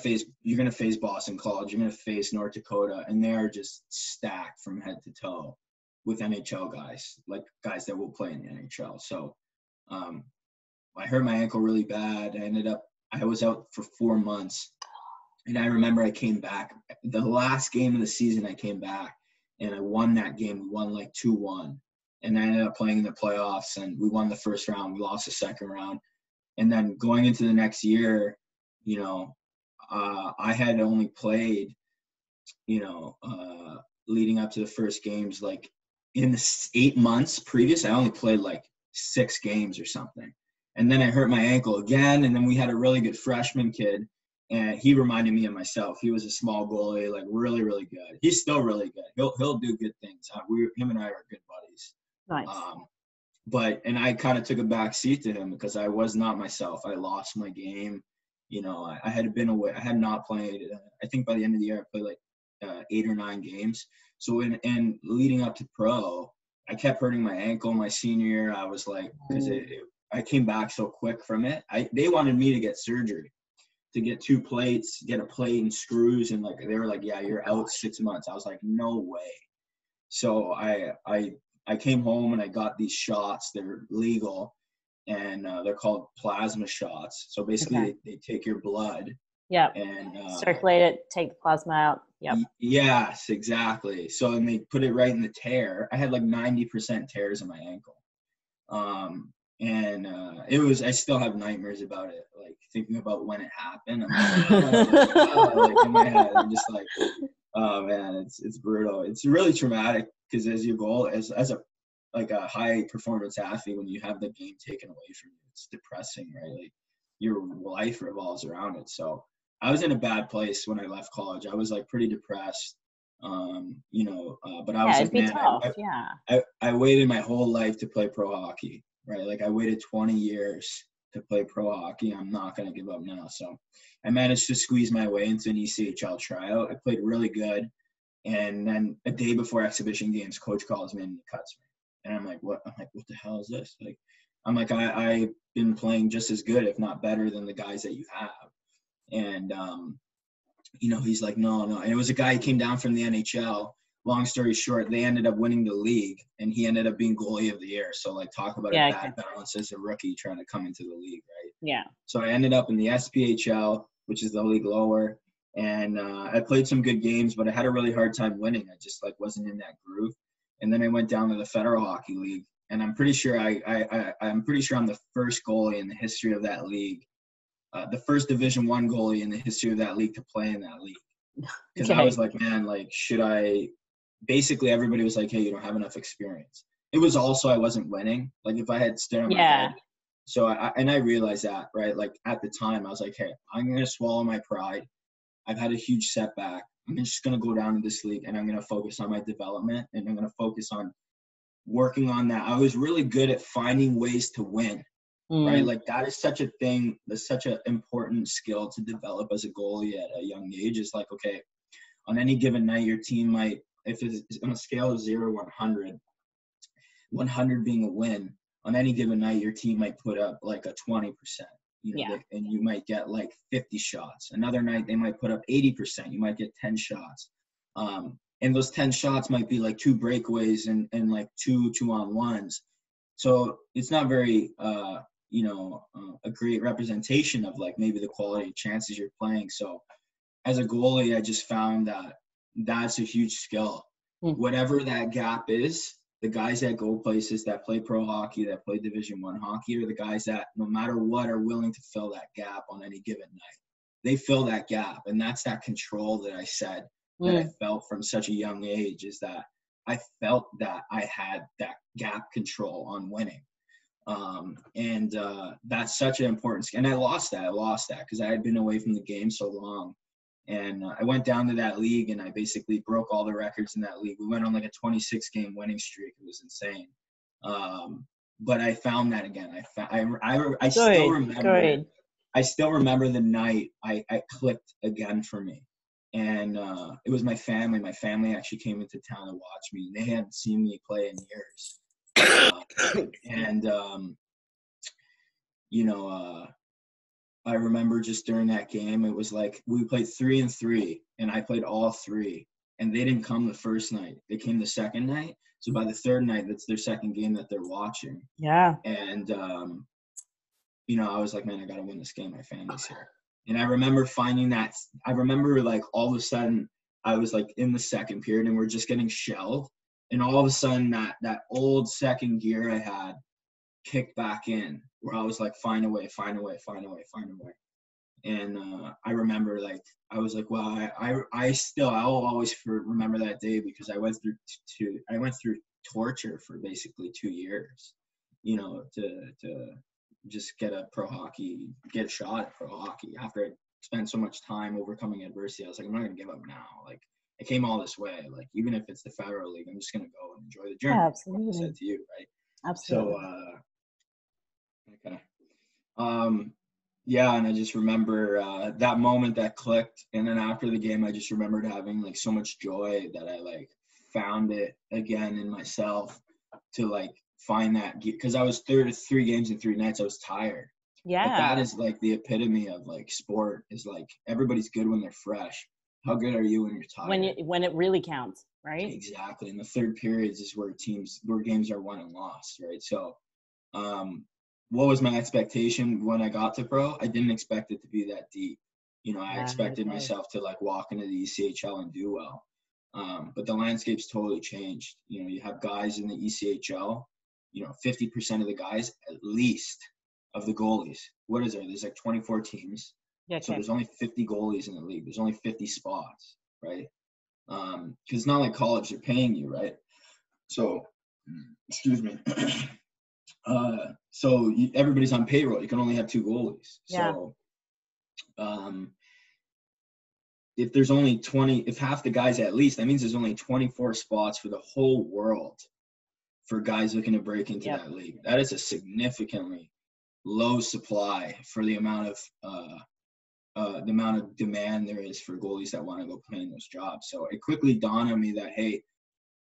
face Boston College, you're gonna face North Dakota, and they're just stacked from head to toe with NHL guys, like guys that will play in the NHL. So I hurt my ankle really bad. I was out for 4 months, and I remember I came back. The last game of the season, I came back, and I won that game. We won like 2-1, and I ended up playing in the playoffs, and we won the first round. We lost the second round, and then going into the next year, I had only played, leading up to the first games, like in the 8 months previous, I only played like 6 games or something. And then I hurt my ankle again. And then we had a really good freshman kid, and he reminded me of myself. He was a small goalie, like really good. He's still really good. He'll do good things. Him and I are good buddies. Nice. And I kind of took a back seat to him because I was not myself. I lost my game. I had been away. I had not played. I think by the end of the year, I played like 8 or 9 games. So and leading up to pro, I kept hurting my ankle. My senior year, I was like, because I came back so quick from it. They wanted me to get surgery, to get 2 plates, get a plate and screws, and like they were like, yeah, you're out 6 months. I was like, no way. So I came home and I got these shots. They're legal. And they're called plasma shots. So basically, they take your blood. Yep. And circulate it, take the plasma out. Yep. Yes, exactly. So and they put it right in the tear. I had like 90% tears in my ankle. I still have nightmares about it. Like thinking about when it happened. I'm like in my head, I'm just like, oh man, it's brutal. It's really traumatic because as a high performance athlete, when you have the game taken away from you, it's depressing, right? Like your life revolves around it. So I was in a bad place when I left college. I was like pretty depressed, but I was like, man, I waited my whole life to play pro hockey, right? Like I waited 20 years to play pro hockey. I'm not going to give up now. So I managed to squeeze my way into an ECHL tryout. I played really good. And then a day before exhibition games, coach calls me and he cuts me. And I'm like, what the hell is this? Like, I'm like, I've been playing just as good, if not better than the guys that you have. And, he's like, no. And it was a guy who came down from the NHL. Long story short, they ended up winning the league, and he ended up being goalie of the year. So, like, talk about a bad balance as a rookie trying to come into the league, right? Yeah. So I ended up in the SPHL, which is the league lower. And I played some good games, but I had a really hard time winning. I just, like, wasn't in that groove. And then I went down to the Federal Hockey League, and I'm pretty sure I'm the first goalie in the history of that league, the first Division I goalie in the history of that league to play in that league. Because I was like, man, like, should I? Basically, everybody was like, hey, you don't have enough experience. It was also I wasn't winning. Like if I had stood on my head. So I realized that, right? Like at the time, I was like, hey, I'm gonna swallow my pride. I've had a huge setback. I'm just going to go down to this league, and I'm going to focus on my development, and I'm going to focus on working on that. I was really good at finding ways to win, right? Like that is such a thing. That's such an important skill to develop as a goalie at a young age. It's like, okay, on any given night, your team might, if it's on a scale of 0 to 100, 100 being a win, on any given night, your team might put up like a 20%. And you might get like 50 shots. Another night they might put up 80%. You might get 10 shots. And those 10 shots might be like 2 breakaways and like 2-on-1s. So it's not very, a great representation of like maybe the quality of chances you're playing. So as a goalie, I just found that that's a huge skill. Whatever that gap is, the guys that go places, that play pro hockey, that play Division I hockey, are the guys that no matter what are willing to fill that gap on any given night. They fill that gap, and that's that control that I said that I felt from such a young age, is that I felt that I had that gap control on winning. That's such an important skill. And I lost that because I had been away from the game so long. And I went down to that league, and I basically broke all the records in that league. We went on like a 26-game winning streak. It was insane. But I found that again. I still remember. I still remember the night I clicked again for me. And it was my family. My family actually came into town to watch me. And they hadn't seen me play in years. I remember just during that game, it was like we played 3-3, and I played all 3. And they didn't come the first night. They came the second night. So by the third night, that's their second game that they're watching. Yeah. And, I was like, man, I got to win this game. My family's here. And I remember finding that – I remember, like, all of a sudden I was, like, in the second period, and we're just getting shelled. And all of a sudden that old second gear I had kicked back in, where I was like, find a way. And I remember, like, I was like, well, I'll always remember that day, because I went through torture for basically 2 years, to just get a shot at pro hockey. After I spent so much time overcoming adversity, I was like, I'm not going to give up now. Like, I came all this way. Like, even if it's the Federal League, I'm just going to go and enjoy the journey. Yeah, absolutely. Like I said to you, right? Absolutely. So, okay. Yeah, and I just remember that moment that clicked. And then after the game, I just remembered having, like, so much joy that I, like, found it again in myself to, like, find that, because I was 3 games in 3 nights. I was tired. Yeah. But that is, like, the epitome of, like, sport, is, like, everybody's good when they're fresh. How good are you when you're tired? When it really counts, right? Exactly. And the third periods is where games are won and lost, right? So, what was my expectation when I got to pro? I didn't expect it to be that deep. I expected myself to, like, walk into the ECHL and do well. But the landscape's totally changed. You have guys in the ECHL, 50% of the guys, at least, of the goalies. What is there? There's like 24 teams. Yeah, okay. So there's only 50 goalies in the league. There's only 50 spots, right? Because it's not like college, they're paying you, right? So, excuse me. So everybody's on payroll. You can only have 2 goalies. Yeah. So, if there's only 20, if half the guys at least, that means there's only 24 spots for the whole world for guys looking to break into that league. That is a significantly low supply for the amount of demand there is for goalies that want to go play in those jobs. So it quickly dawned on me that, hey,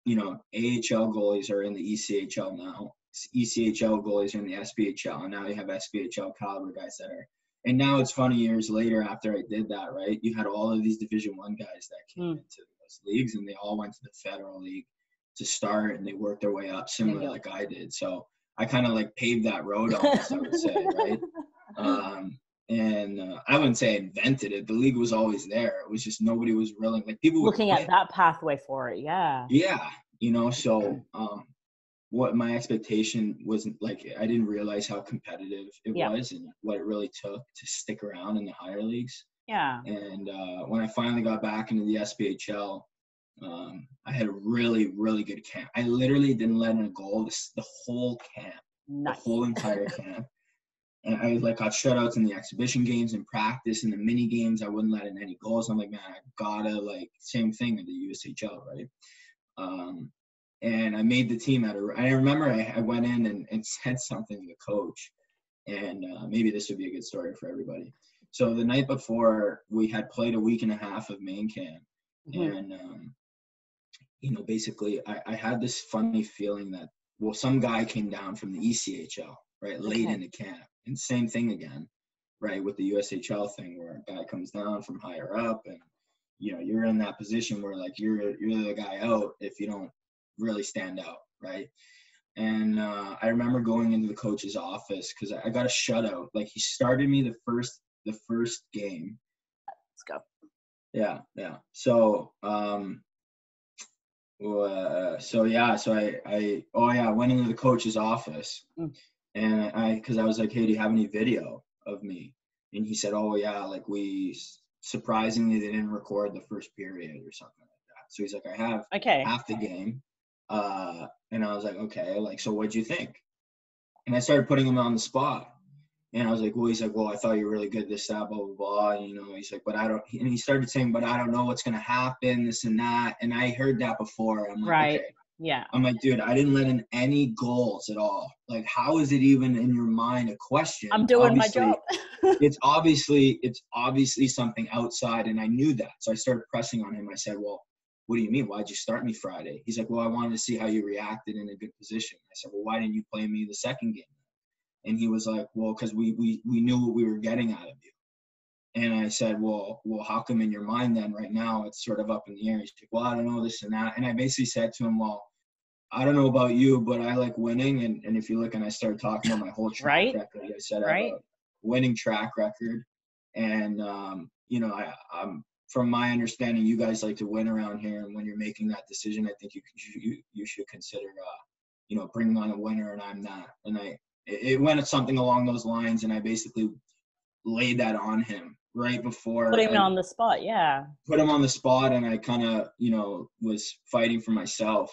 AHL goalies are in the ECHL now. ECHL goalies are in the SPHL, and now you have SPHL caliber guys that are. And now it's funny, years later, after I did that, right? You had all of these Division I guys that came into those leagues, and they all went to the Federal League to start, and they worked their way up, similar like I did. So I kind of, like, paved that road almost, I would say, right? I wouldn't say I invented it. The league was always there. It was just nobody was willing. Like, people were looking at that pathway for it. Yeah. Yeah. So what my expectation wasn't, like, I didn't realize how competitive it was and what it really took to stick around in the higher leagues. Yeah. And when I finally got back into the SPHL, I had a really, really good camp. I literally didn't let in a goal the whole camp. Nice. The whole entire camp. And I, like, got shutouts in the exhibition games and practice and the mini games. I wouldn't let in any goals. I'm like, man, I gotta, like, same thing in the USHL, right? And I made the team I remember I went in and said something to the coach, and maybe this would be a good story for everybody. So the night before, we had played a week and a half of main camp, and basically I had this funny feeling that, well, some guy came down from the ECHL, right, late into camp, and same thing again, right, with the USHL thing, where a guy comes down from higher up, and you're in that position where like you're the guy out if you don't really stand out, right? And I remember going into the coach's office because I got a shutout. Like he started me the first game. Let's go. Yeah. So I went into the coach's office, and because I was like, hey, do you have any video of me? And he said, oh yeah, like we surprisingly they didn't record the first period or something like that. So he's like, I have half the game. And I was like, okay, like, so what'd you think? And I started putting him on the spot. And I was like, well, he's like, well, I thought you were really good, this, that, blah, blah, blah. And, he's like, and he started saying, but I don't know what's going to happen, this and that. And I heard that before. I'm like, right. Okay. Yeah. I'm like, dude, I didn't let in any goals at all. Like, how is it even in your mind a question? I'm doing my job. it's obviously something outside. And I knew that. So I started pressing on him. I said, well, what do you mean? Why'd you start me Friday? He's like, well, I wanted to see how you reacted in a good position. I said, well, why didn't you play me the second game? And he was like, well, because we knew what we were getting out of you. And I said, well, how come in your mind then right now it's sort of up in the air? He's like, well, I don't know, this and that. And I basically said to him, well, I don't know about you, but I like winning. And if you look, and I started talking about my whole track record. I said, I have a winning track record. And, I'm from my understanding, you guys like to win around here. And when you're making that decision, I think you should consider, bringing on a winner. And I'm not. And it went something along those lines. And I basically laid that on him right before. Put him on the spot. Yeah. Put him on the spot. And I kind of, was fighting for myself.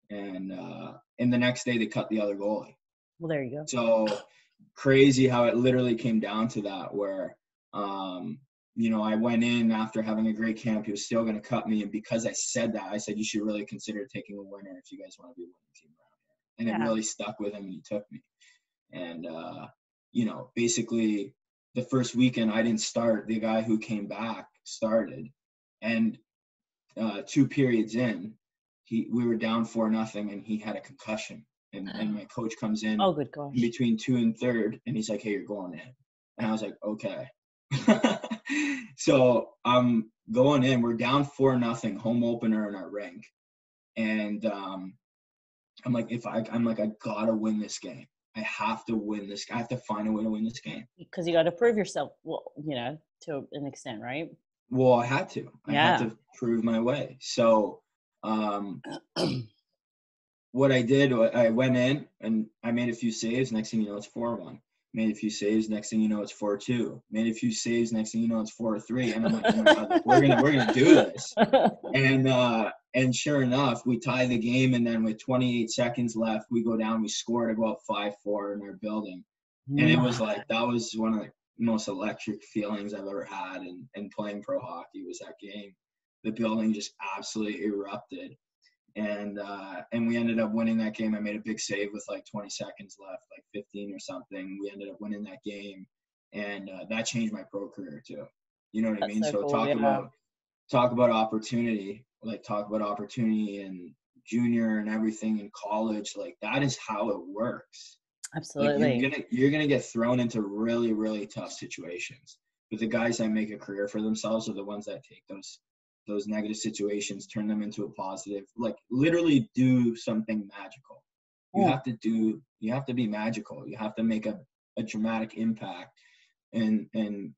And the next day they cut the other goalie. Well, there you go. So crazy how it literally came down to that, where, I went in after having a great camp. He was still going to cut me. And because I said that, I said, you should really consider taking a winner if you guys want to be a winning team around here. And it really stuck with him, and he took me. And, basically the first weekend I didn't start. The guy who came back started. And 2 periods in, we were down 4-0, and he had a concussion. And my coach comes in good gosh. Between 2 and 3rd, and he's like, hey, you're going in. And I was like, okay. So I'm going in. We're down 4-0, home opener in our rink. And I'm like, I gotta win this game. I have to win this. I have to find a way to win this game. Because you got to prove yourself, well, to an extent, right? Well, I had to. I had to prove my way. So what I did, I went in and I made a few saves. Next thing you know, it's 4-1. Made a few saves. Next thing you know, it's 4-2. Made a few saves. Next thing you know, it's 4-3. And I'm like, oh my God, we're gonna do this. And sure enough, we tie the game. And then with 28 seconds left, we go down. We score to go up 5-4 in our building. And it was like, that was one of the most electric feelings I've ever had. And playing pro hockey was that game. The building just absolutely erupted. And we ended up winning that game. I made a big save with like 20 seconds left, like 15 or something. We ended up winning that game, and that changed my pro career too. You know what I mean? So cool, talk about opportunity, like talk about opportunity in junior and everything in college. Like that is how it works. Absolutely. Like you're gonna get thrown into really, really tough situations. But the guys that make a career for themselves are the ones that take those negative situations, turn them into a positive, like literally do something magical. You have to be magical. You have to make a dramatic impact and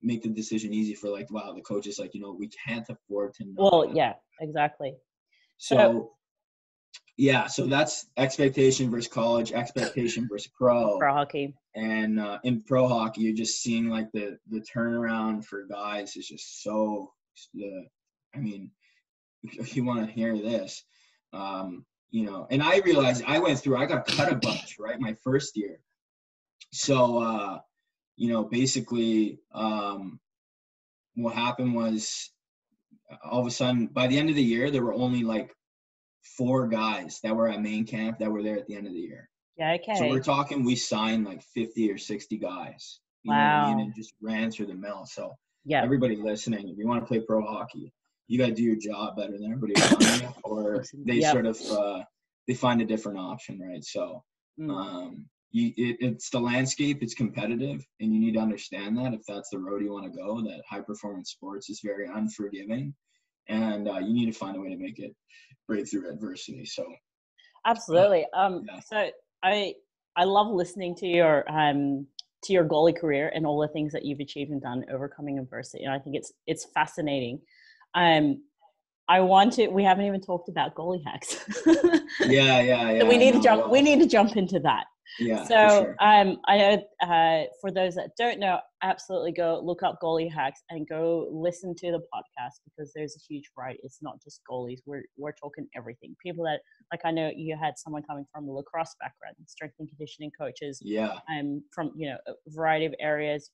make the decision easy for like, wow, the coach is like, we can't afford to not. Well, yeah, exactly. So that's expectation versus college, expectation versus pro hockey. And in pro hockey, you're just seeing like the turnaround for guys is just so if you want to hear this, and I realized I got cut a bunch, right? My first year. So, basically, what happened was all of a sudden, by the end of the year, there were only like 4 guys that were at main camp that were there at the end of the year. Yeah, okay. So we're talking, we signed like 50 or 60 guys. You know what I mean? And just ran through the mill. So everybody listening, if you want to play pro hockey, you got to do your job better than everybody around you, or they sort of they find a different option, right? So it's the landscape, it's competitive, and you need to understand that if that's the road you want to go, that high performance sports is very unforgiving. and you need to find a way to make it break through adversity. So absolutely. yeah. So I love listening to your goalie career and all the things that you've achieved and done overcoming adversity. And I think it's fascinating. We haven't even talked about goalie hacks. Yeah. So we need to jump into that. Yeah. So for sure. I know for those that don't know, absolutely go look up goalie hacks and go listen to the podcast, because there's a huge variety. It's not just goalies. We're talking everything. People that, like, I know you had someone coming from the lacrosse background, strength and conditioning coaches. Yeah. From a variety of areas,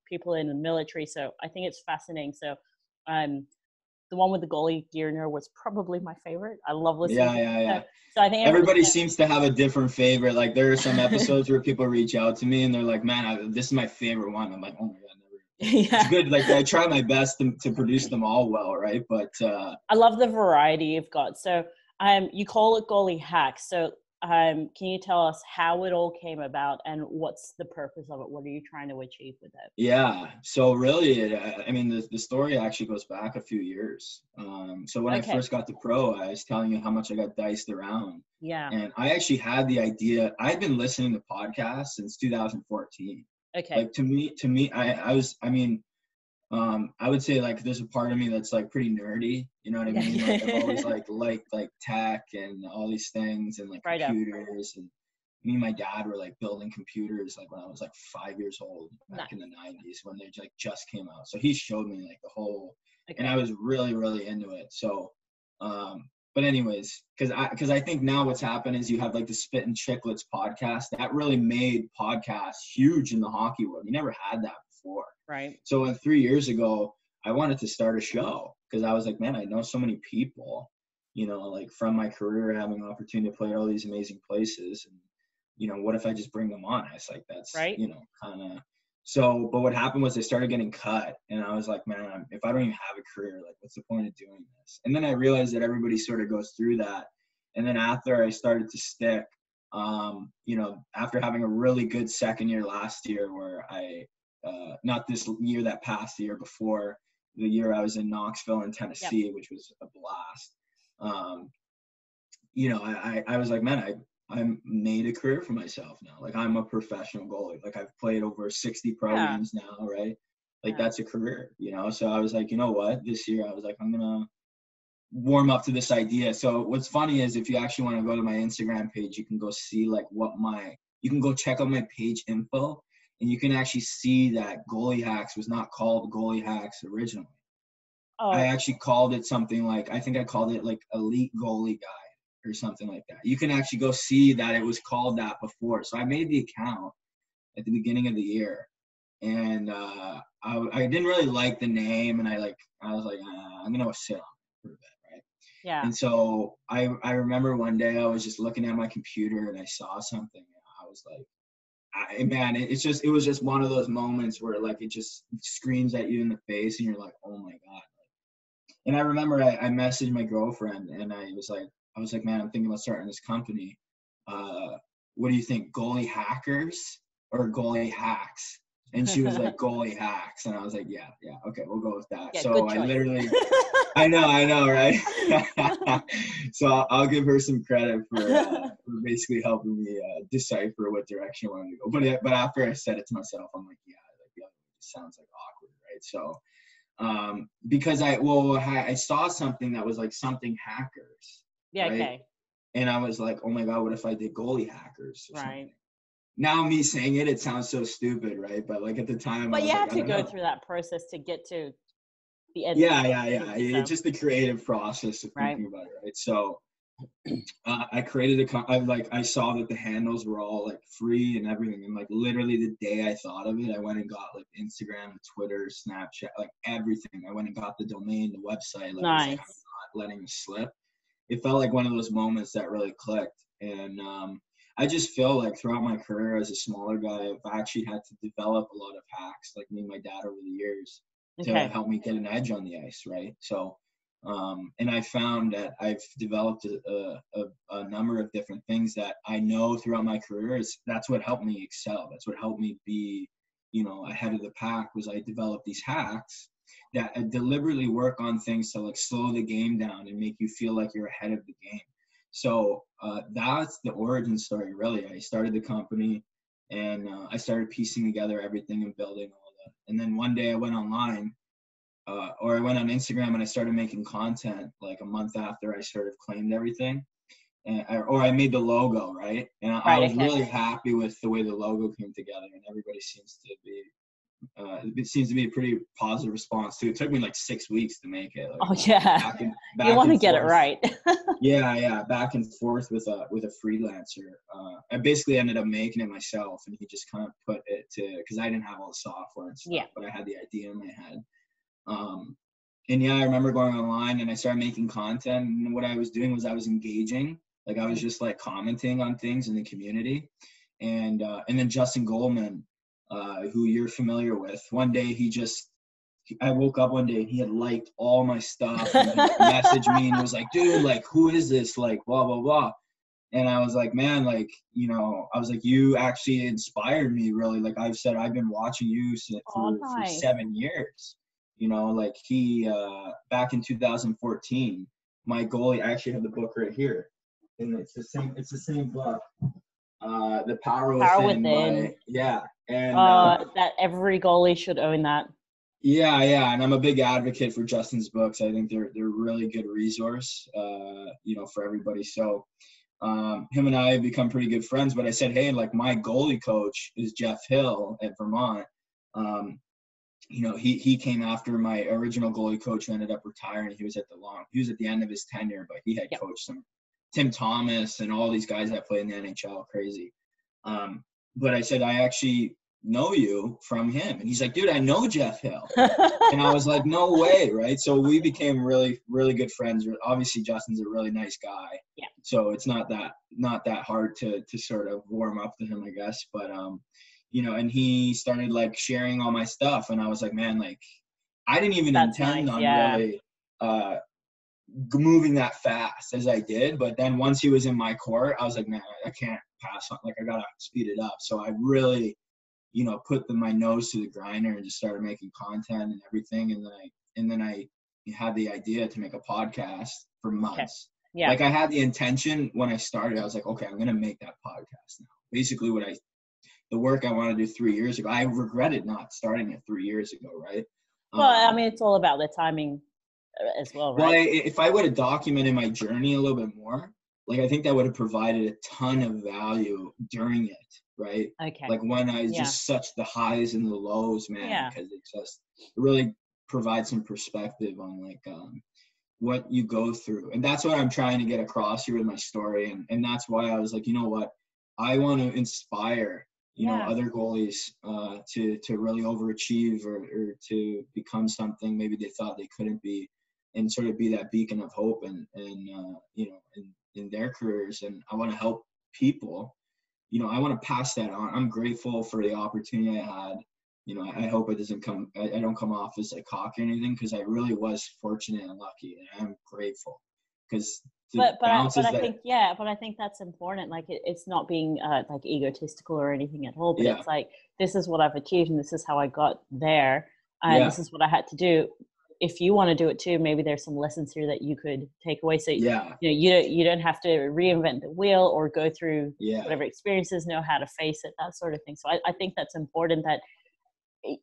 people in the military. So I think it's fascinating. So the one with the goalie gear was probably my favorite. I love listening. Yeah. So I think everybody seems to have a different favorite. Like, there are some episodes where people reach out to me and they're like, "Man, this is my favorite one." I'm like, "Oh my God, never." It's good. Like, I try my best to produce them all well, right? But I love the variety you've got. So you call it goalie hacks. So can you tell us how it all came about and what's the purpose of it? What are you trying to achieve with it? Yeah. So really, I mean, the story actually goes back a few years. So when I first got to pro, I was telling you how much I got diced around. Yeah. And I actually had the idea. I've been listening to podcasts since 2014. Okay. Like, to me, I would say, like, there's a part of me that's like pretty nerdy, you know what I mean? Like, I've always like tech and all these things, and like computers, and me and my dad were like building computers like when I was like 5 years old back in the 90s when they like just came out. So he showed me like the whole, and I was really, really into it. So, but anyways, because I think now what's happened is you have like the Spit and Chicklets podcast that really made podcasts huge in the hockey world. You never had that before. Right. So 3 years ago, I wanted to start a show because I was like, man, I know so many people, like from my career, having an opportunity to play at all these amazing places. And, what if I just bring them on? It's like, that's, right. Kind of. So, but what happened was I started getting cut, and I was like, man, if I don't even have a career, like, what's the point of doing this? And then I realized that everybody sort of goes through that. And then after I started to stick, after having a really good second year last year where not this year that passed, the year before, the year I was in Knoxville in Tennessee, which was a blast. I was like, man, I made a career for myself now. Like, I'm a professional goalie. Like, I've played over 60 pro games now, right? Like, that's a career, So I was like, you know what? This year I was like, I'm going to warm up to this idea. So what's funny is if you actually want to go to my Instagram page, you can go see like you can go check out my page info, and you can actually see that Goalie Hacks was not called Goalie Hacks originally. Oh. I actually called it something like, I think I called it like Elite Goalie Guide or something like that. You can actually go see that it was called that before. So I made the account at the beginning of the year, and I didn't really like the name, and I was like, I'm gonna sit on it for a bit, right? Yeah. And so I remember one day I was just looking at my computer and I saw something, and I was like, it was just one of those moments where like it just screams at you in the face, and you're like, oh my God. And I remember I messaged my girlfriend, and I was like, man, I'm thinking about starting this company. What do you think, goalie hackers or goalie hacks? And she was like, goalie hacks. And I was like, yeah, okay, we'll go with that. Yeah, so I literally, I know, right? So I'll give her some credit for basically helping me decipher what direction I wanted to go. But after I said it to myself, I'm like, it sounds like awkward, right? So because I saw something that was like something hackers. Yeah, right? okay. And I was like, oh my God, what if I did goalie hackers? Right. Something? Now me saying it sounds so stupid, right? But like at the time, but you have to go through that process to get to the end. Yeah. It's just the creative process of thinking about it, right? So I created I saw that the handles were all like free and everything, and like literally the day I thought of it, I went and got like Instagram, Twitter, Snapchat, like everything. I went and got the domain, the website. Like, nice. I was like, I'm not letting it slip. It felt like one of those moments that really clicked. And I just feel like throughout my career as a smaller guy, I've actually had to develop a lot of hacks, like me and my dad over the years, to help me get an edge on the ice, right? So, and I found that I've developed a number of different things that I know throughout my career that's what helped me excel. That's what helped me be, ahead of the pack, was I developed these hacks that deliberately work on things to like slow the game down and make you feel like you're ahead of the game. So that's the origin story, really. I started the company, and I started piecing together everything and building all that. And then one day I went online, or I went on Instagram, and I started making content like a month after I sort of claimed everything. And I made the logo, right? And I was really happy with the way the logo came together, and everybody seems to be, it seems to be a pretty positive response too. It took me like 6 weeks to make it. Like, back you want to get it right. yeah, back and forth with a freelancer. I basically ended up making it myself, and he just kind of put it to, because I didn't have all the software and stuff, but I had the idea in my head. And yeah, I remember going online and I started making content, and what I was doing was I was engaging. Like I was just like commenting on things in the community. And then Justin Goldman, who you're familiar with, one day I woke up one day and he had liked all my stuff, and he messaged me and he was like, dude, like, who is this? Like, blah, blah, blah. And I was like, man, like, you know, I was like, you actually inspired me, really. Like I've said, I've been watching you for 7 years. You know, like he, back in 2014, my goalie, I actually have the book right here. And it's the same book. The Power Within. And that every goalie should own that. Yeah, and I'm a big advocate for Justin's books. I think they're a really good resource, you know, for everybody. So him and I have become pretty good friends. But I said, hey, like my goalie coach is Jeff Hill at Vermont. You know, he came after my original goalie coach, who ended up retiring. He was at the end of his tenure, but he had coached some Tim Thomas and all these guys that play in the NHL, crazy. But I said, I actually know you from him. And he's like, dude, I know Jeff Hill. And I was like, no way, right? So we became really, really good friends. Obviously, Justin's a really nice guy. Yeah. So it's not that hard to sort of warm up to him, I guess. But you know, and he started like sharing all my stuff, and I was like, man, like I didn't even intend on really moving that fast as I did. But then once he was in my court, I was like, man, I can't pass on. Like I gotta speed it up. So I really, you know, put my nose to the grinder and just started making content and everything. And then I had the idea to make a podcast for months. Okay. Yeah. Like I had the intention when I started. I was like, okay, I'm gonna make that podcast now. Basically, the work I wanted to do 3 years ago. I regretted not starting it 3 years ago, right? Well, I mean, it's all about the timing as well, right? Well, if I would have documented my journey a little bit more, like I think that would have provided a ton of value during it, right? Okay. Like when I just such the highs and the lows, man, because it really provides some perspective on like what you go through. And that's what I'm trying to get across here with my story. And that's why I was like, you know what? I want to inspire you know, other goalies to really overachieve or to become something maybe they thought they couldn't be, and sort of be that beacon of hope and you know, in their careers. And I want to help people, you know, I want to pass that on. I'm grateful for the opportunity I had. You know, I hope it doesn't I don't come off as like cocky or anything, because I really was fortunate and lucky, and I'm grateful. Because I think that's important. Like it's not being like egotistical or anything at all, but it's like, this is what I've achieved and this is how I got there, and this is what I had to do. If you want to do it too, maybe there's some lessons here that you could take away. So you know, you don't have to reinvent the wheel or go through whatever experiences, know how to face it, that sort of thing. So I think that's important, that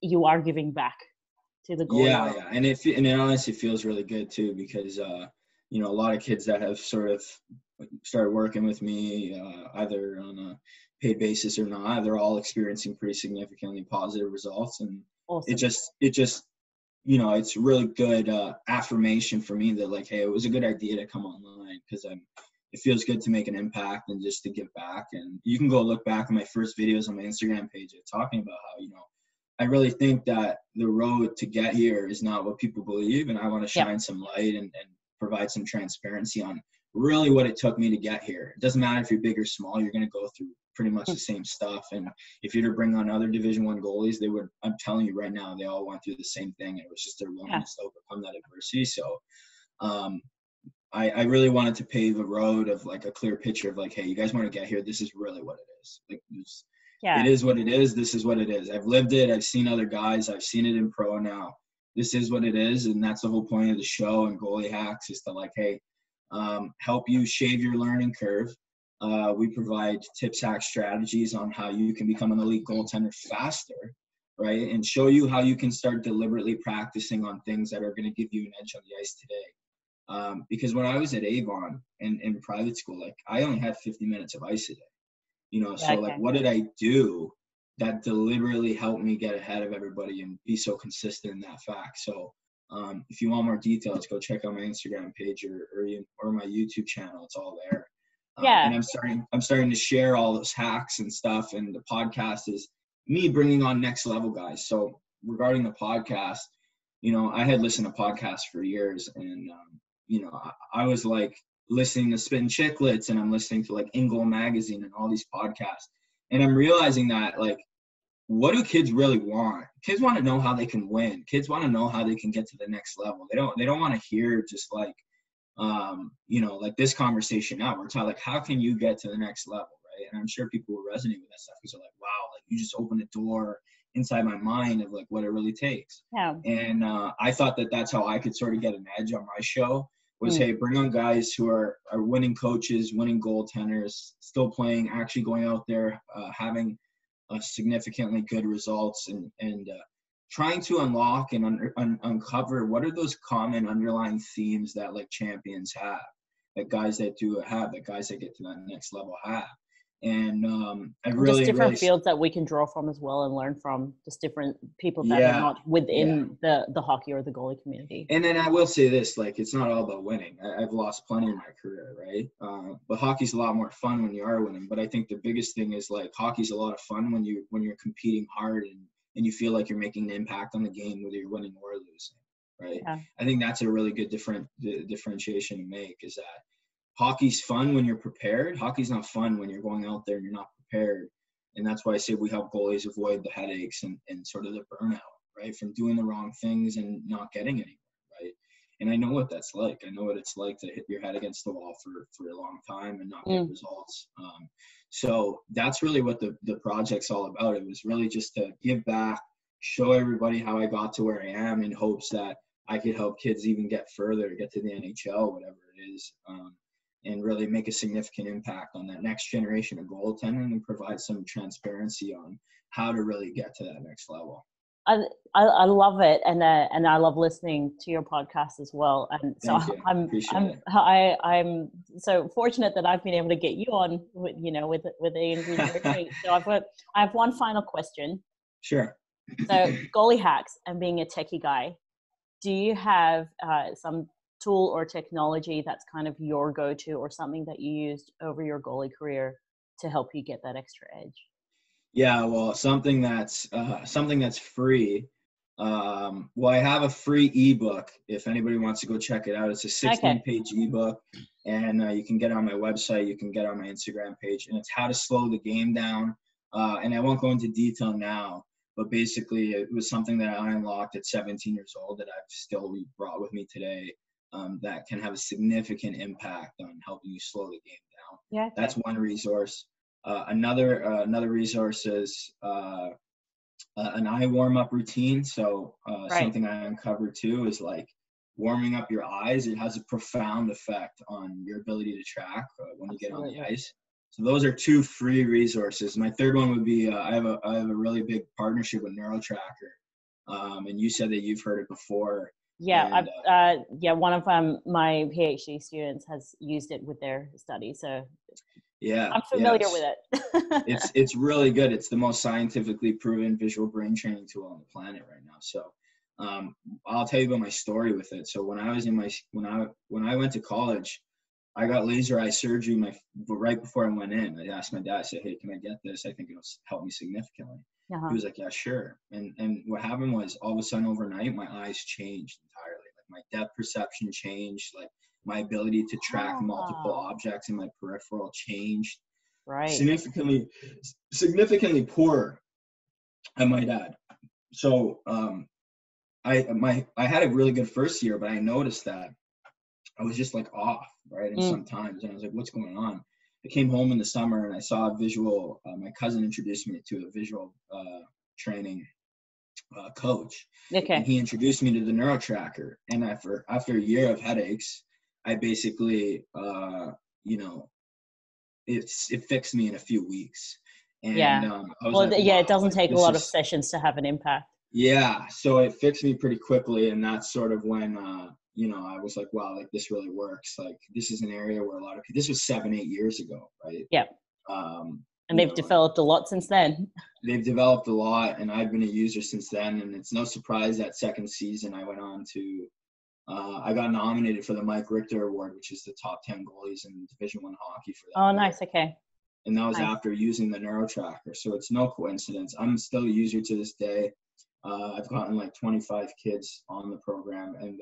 you are giving back to the goal. And it honestly feels really good too, because you know, a lot of kids that have sort of started working with me, either on a paid basis or not, they're all experiencing pretty significantly positive results. And it just, you know, it's really good affirmation for me that like, hey, it was a good idea to come online, because it feels good to make an impact and just to give back. And you can go look back at my first videos on my Instagram page talking about how, you know, I really think that the road to get here is not what people believe. And I want to shine some light and provide some transparency on really what it took me to get here. It doesn't matter if you're big or small, you're going to go through pretty much the same stuff. And if you're to bring on other Division I goalies, they would, I'm telling you right now, they all went through the same thing. It was just their willingness to overcome that adversity. So I really wanted to pave a road of like a clear picture of like, hey, you guys want to get here, this is really what it is. Like, it is what it is. This is what it is. I've lived it. I've seen other guys. I've seen it in pro now. this is what it is. And that's the whole point of the show and Goalie Hacks is to like, hey, help you shave your learning curve. We provide tips, hacks, strategies on how you can become an elite goaltender faster, right? And show you how you can start deliberately practicing on things that are going to give you an edge on the ice today. Because when I was at Avon and in private school, like I only had 50 minutes of ice a day, you know, so like what did I do that deliberately helped me get ahead of everybody and be so consistent in that fact? So if you want more details, go check out my Instagram page or my YouTube channel. It's all there. And I'm starting to share all those hacks and stuff. And the podcast is me bringing on next level guys. So regarding the podcast, you know, I had listened to podcasts for years, and you know, I was like listening to Spittin' Chicklets, and I'm listening to like In Goal Magazine and all these podcasts, and I'm realizing that like, what do kids really want? Kids want to know how they can win. Kids want to know how they can get to the next level. They don't want to hear just like, you know, like this conversation now. We're talking like, how can you get to the next level, right? And I'm sure people will resonate with that stuff because they're like, wow, like you just opened a door inside my mind of like what it really takes. Yeah. And I thought that that's how I could sort of get an edge on my show was, hey, bring on guys who are winning coaches, winning goaltenders, still playing, actually going out there, having significantly good results, and trying to unlock and uncover what are those common underlying themes that like champions have, that guys that do have, that guys that get to that next level have. And just different fields that we can draw from as well and learn from, just different people that are not within the hockey or the goalie community. And then I will say this, like, it's not all about winning. I've lost plenty in my career, right? But hockey's a lot more fun when you are winning. But I think the biggest thing is like hockey's a lot of fun when you're competing hard and you feel like you're making an impact on the game, whether you're winning or losing, right? Yeah. I think that's a really good differentiation to make, is that hockey's fun when you're prepared. Hockey's not fun when you're going out there and you're not prepared. And that's why I say we help goalies avoid the headaches and sort of the burnout, right? From doing the wrong things and not getting anywhere, right? And I know what that's like. I know what it's like to hit your head against the wall for a long time and not get results. So that's really what the project's all about. It was really just to give back, show everybody how I got to where I am, in hopes that I could help kids even get further, get to the NHL, whatever it is. And really make a significant impact on that next generation of goaltending and provide some transparency on how to really get to that next level. I love it, and I love listening to your podcast as well. And so I'm so fortunate that I've been able to get you on with Ian. So I have one final question. Sure. So goalie hacks and being a techie guy, do you have some tool or technology that's kind of your go-to, or something that you used over your goalie career to help you get that extra edge? Yeah, well, something that's free. Well, I have a free ebook if anybody wants to go check it out. It's a 16-page ebook, and you can get it on my website. You can get it on my Instagram page, and it's how to slow the game down. And I won't go into detail now, but basically it was something that I unlocked at 17 years old that I've still brought with me today. That can have a significant impact on helping you slow the game down. Yeah, that's one resource. Another resource is an eye warm-up routine. So something I uncovered too is like warming up your eyes. It has a profound effect on your ability to track when you get on the ice. So those are two free resources. My third one would be I have a really big partnership with NeuroTracker, and you said that you've heard it before. Yeah, and, one of my PhD students has used it with their study, so yeah, I'm familiar with it. It's really good. It's the most scientifically proven visual brain training tool on the planet right now. So I'll tell you about my story with it. So when I was when I went to college, I got laser eye surgery right before I went in. I asked my dad, I said, hey, can I get this? I think it'll help me significantly. He was like, yeah, sure. And what happened was, all of a sudden overnight, my eyes changed entirely. Like my depth perception changed. Like my ability to track multiple objects in my peripheral changed. Right. Significantly poorer, I might add. So I had a really good first year, but I noticed that I was just like off, right? And sometimes, and I was like, what's going on? I came home in the summer and I saw a visual, my cousin introduced me to a visual training coach. Okay. And he introduced me to the neuro tracker. And after a year of headaches, I basically, it fixed me in a few weeks. And yeah. I was Well, like, yeah, wow, it doesn't like, take a lot of sessions to have an impact. Yeah. So it fixed me pretty quickly. And that's sort of when, I was like, wow, like this really works. Like this is an area where a lot of people, this was 7-8 years ago, right? Yeah. And they've developed a lot since then. They've developed a lot, and I've been a user since then. And it's no surprise that second season I went on to, I got nominated for the Mike Richter Award, which is the top 10 goalies in Division I hockey for that. Oh, nice. Okay. And that was after using the neuro tracker. So it's no coincidence. I'm still a user to this day. I've gotten like 25 kids on the program, and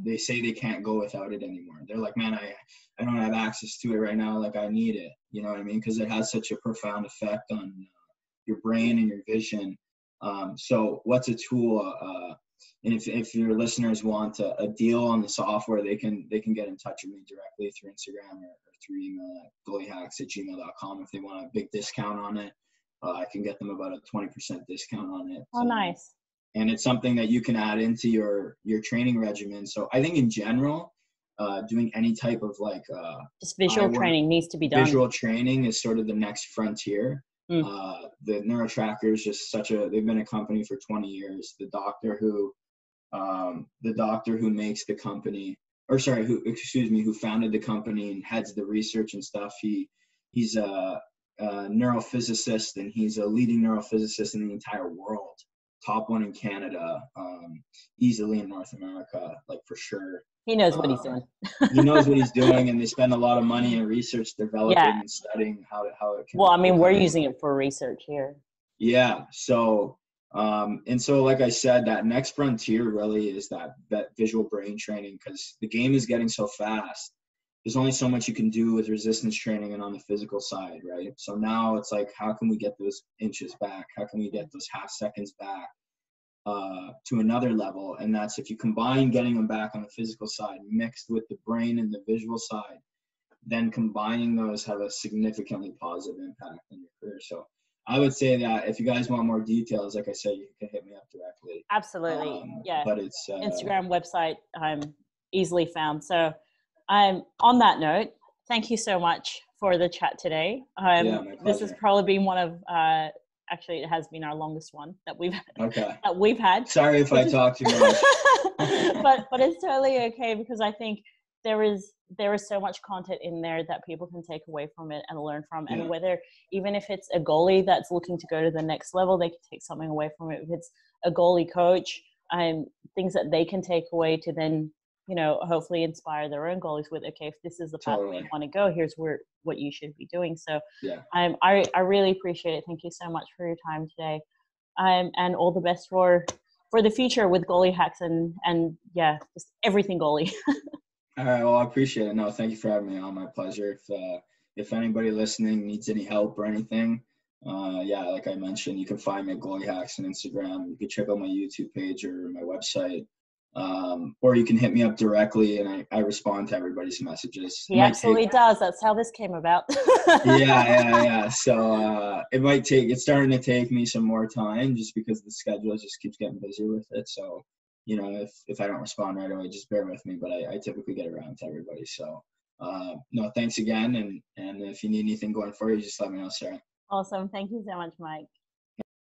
they say they can't go without it anymore. They're like, man, I don't have access to it right now. Like I need it. You know what I mean? Because it has such a profound effect on your brain and your vision. So what's a tool? And if your listeners want a deal on the software, they can get in touch with me directly through Instagram or through email at goaliehacks@gmail.com. If they want a big discount on it, I can get them about a 20% discount on it. Oh, nice. And it's something that you can add into your training regimen. So I think in general, doing any type of like just visual training needs to be done. Visual training is sort of the next frontier. The neuro tracker is just they've been a company for 20 years. The doctor who makes the company, who founded the company and heads the research and stuff. He's a neurophysicist, and he's a leading neurophysicist in the entire world. Top one in Canada, easily in North America, like for sure. He knows what he's doing. He knows what he's doing, and they spend a lot of money in research developing and studying how it can. Well, I mean, we're using it for research here. Yeah. So, like I said, that next frontier really is that visual brain training, because the game is getting so fast. There's only so much you can do with resistance training and on the physical side, right? So now it's like, how can we get those inches back? How can we get those half seconds back to another level? And that's if you combine getting them back on the physical side mixed with the brain and the visual side, then combining those have a significantly positive impact on your career. So I would say that if you guys want more details, like I said, you can hit me up directly. Absolutely. Yeah. But it's Instagram, website, easily found. So on that note, thank you so much for the chat today. This has probably been one of, actually it has been our longest one that we've had. Sorry if I talk too much. but it's totally okay, because I think there is so much content in there that people can take away from it and learn from. And whether, even if it's a goalie that's looking to go to the next level, they can take something away from it. If it's a goalie coach, things that they can take away to then, hopefully inspire their own goalies with, okay, if this is the path you want to go, here's what you should be doing. So I really appreciate it. Thank you so much for your time today. And all the best for the future with Goalie Hacks and just everything goalie. All right. Well, I appreciate it. No, thank you for having me on. My pleasure. If anybody listening needs any help or anything, like I mentioned, you can find me at Goalie Hacks on Instagram. You can check out my YouTube page or my website. Or you can hit me up directly, and I respond to everybody's messages. He absolutely does. That's how this came about. Yeah. So it's starting to take me some more time, just because the schedule just keeps getting busier with it. So, if I don't respond right away, just bear with me, but I typically get around to everybody. So, no, thanks again. And if you need anything going forward, just let me know, Sarah. Awesome. Thank you so much, Mike.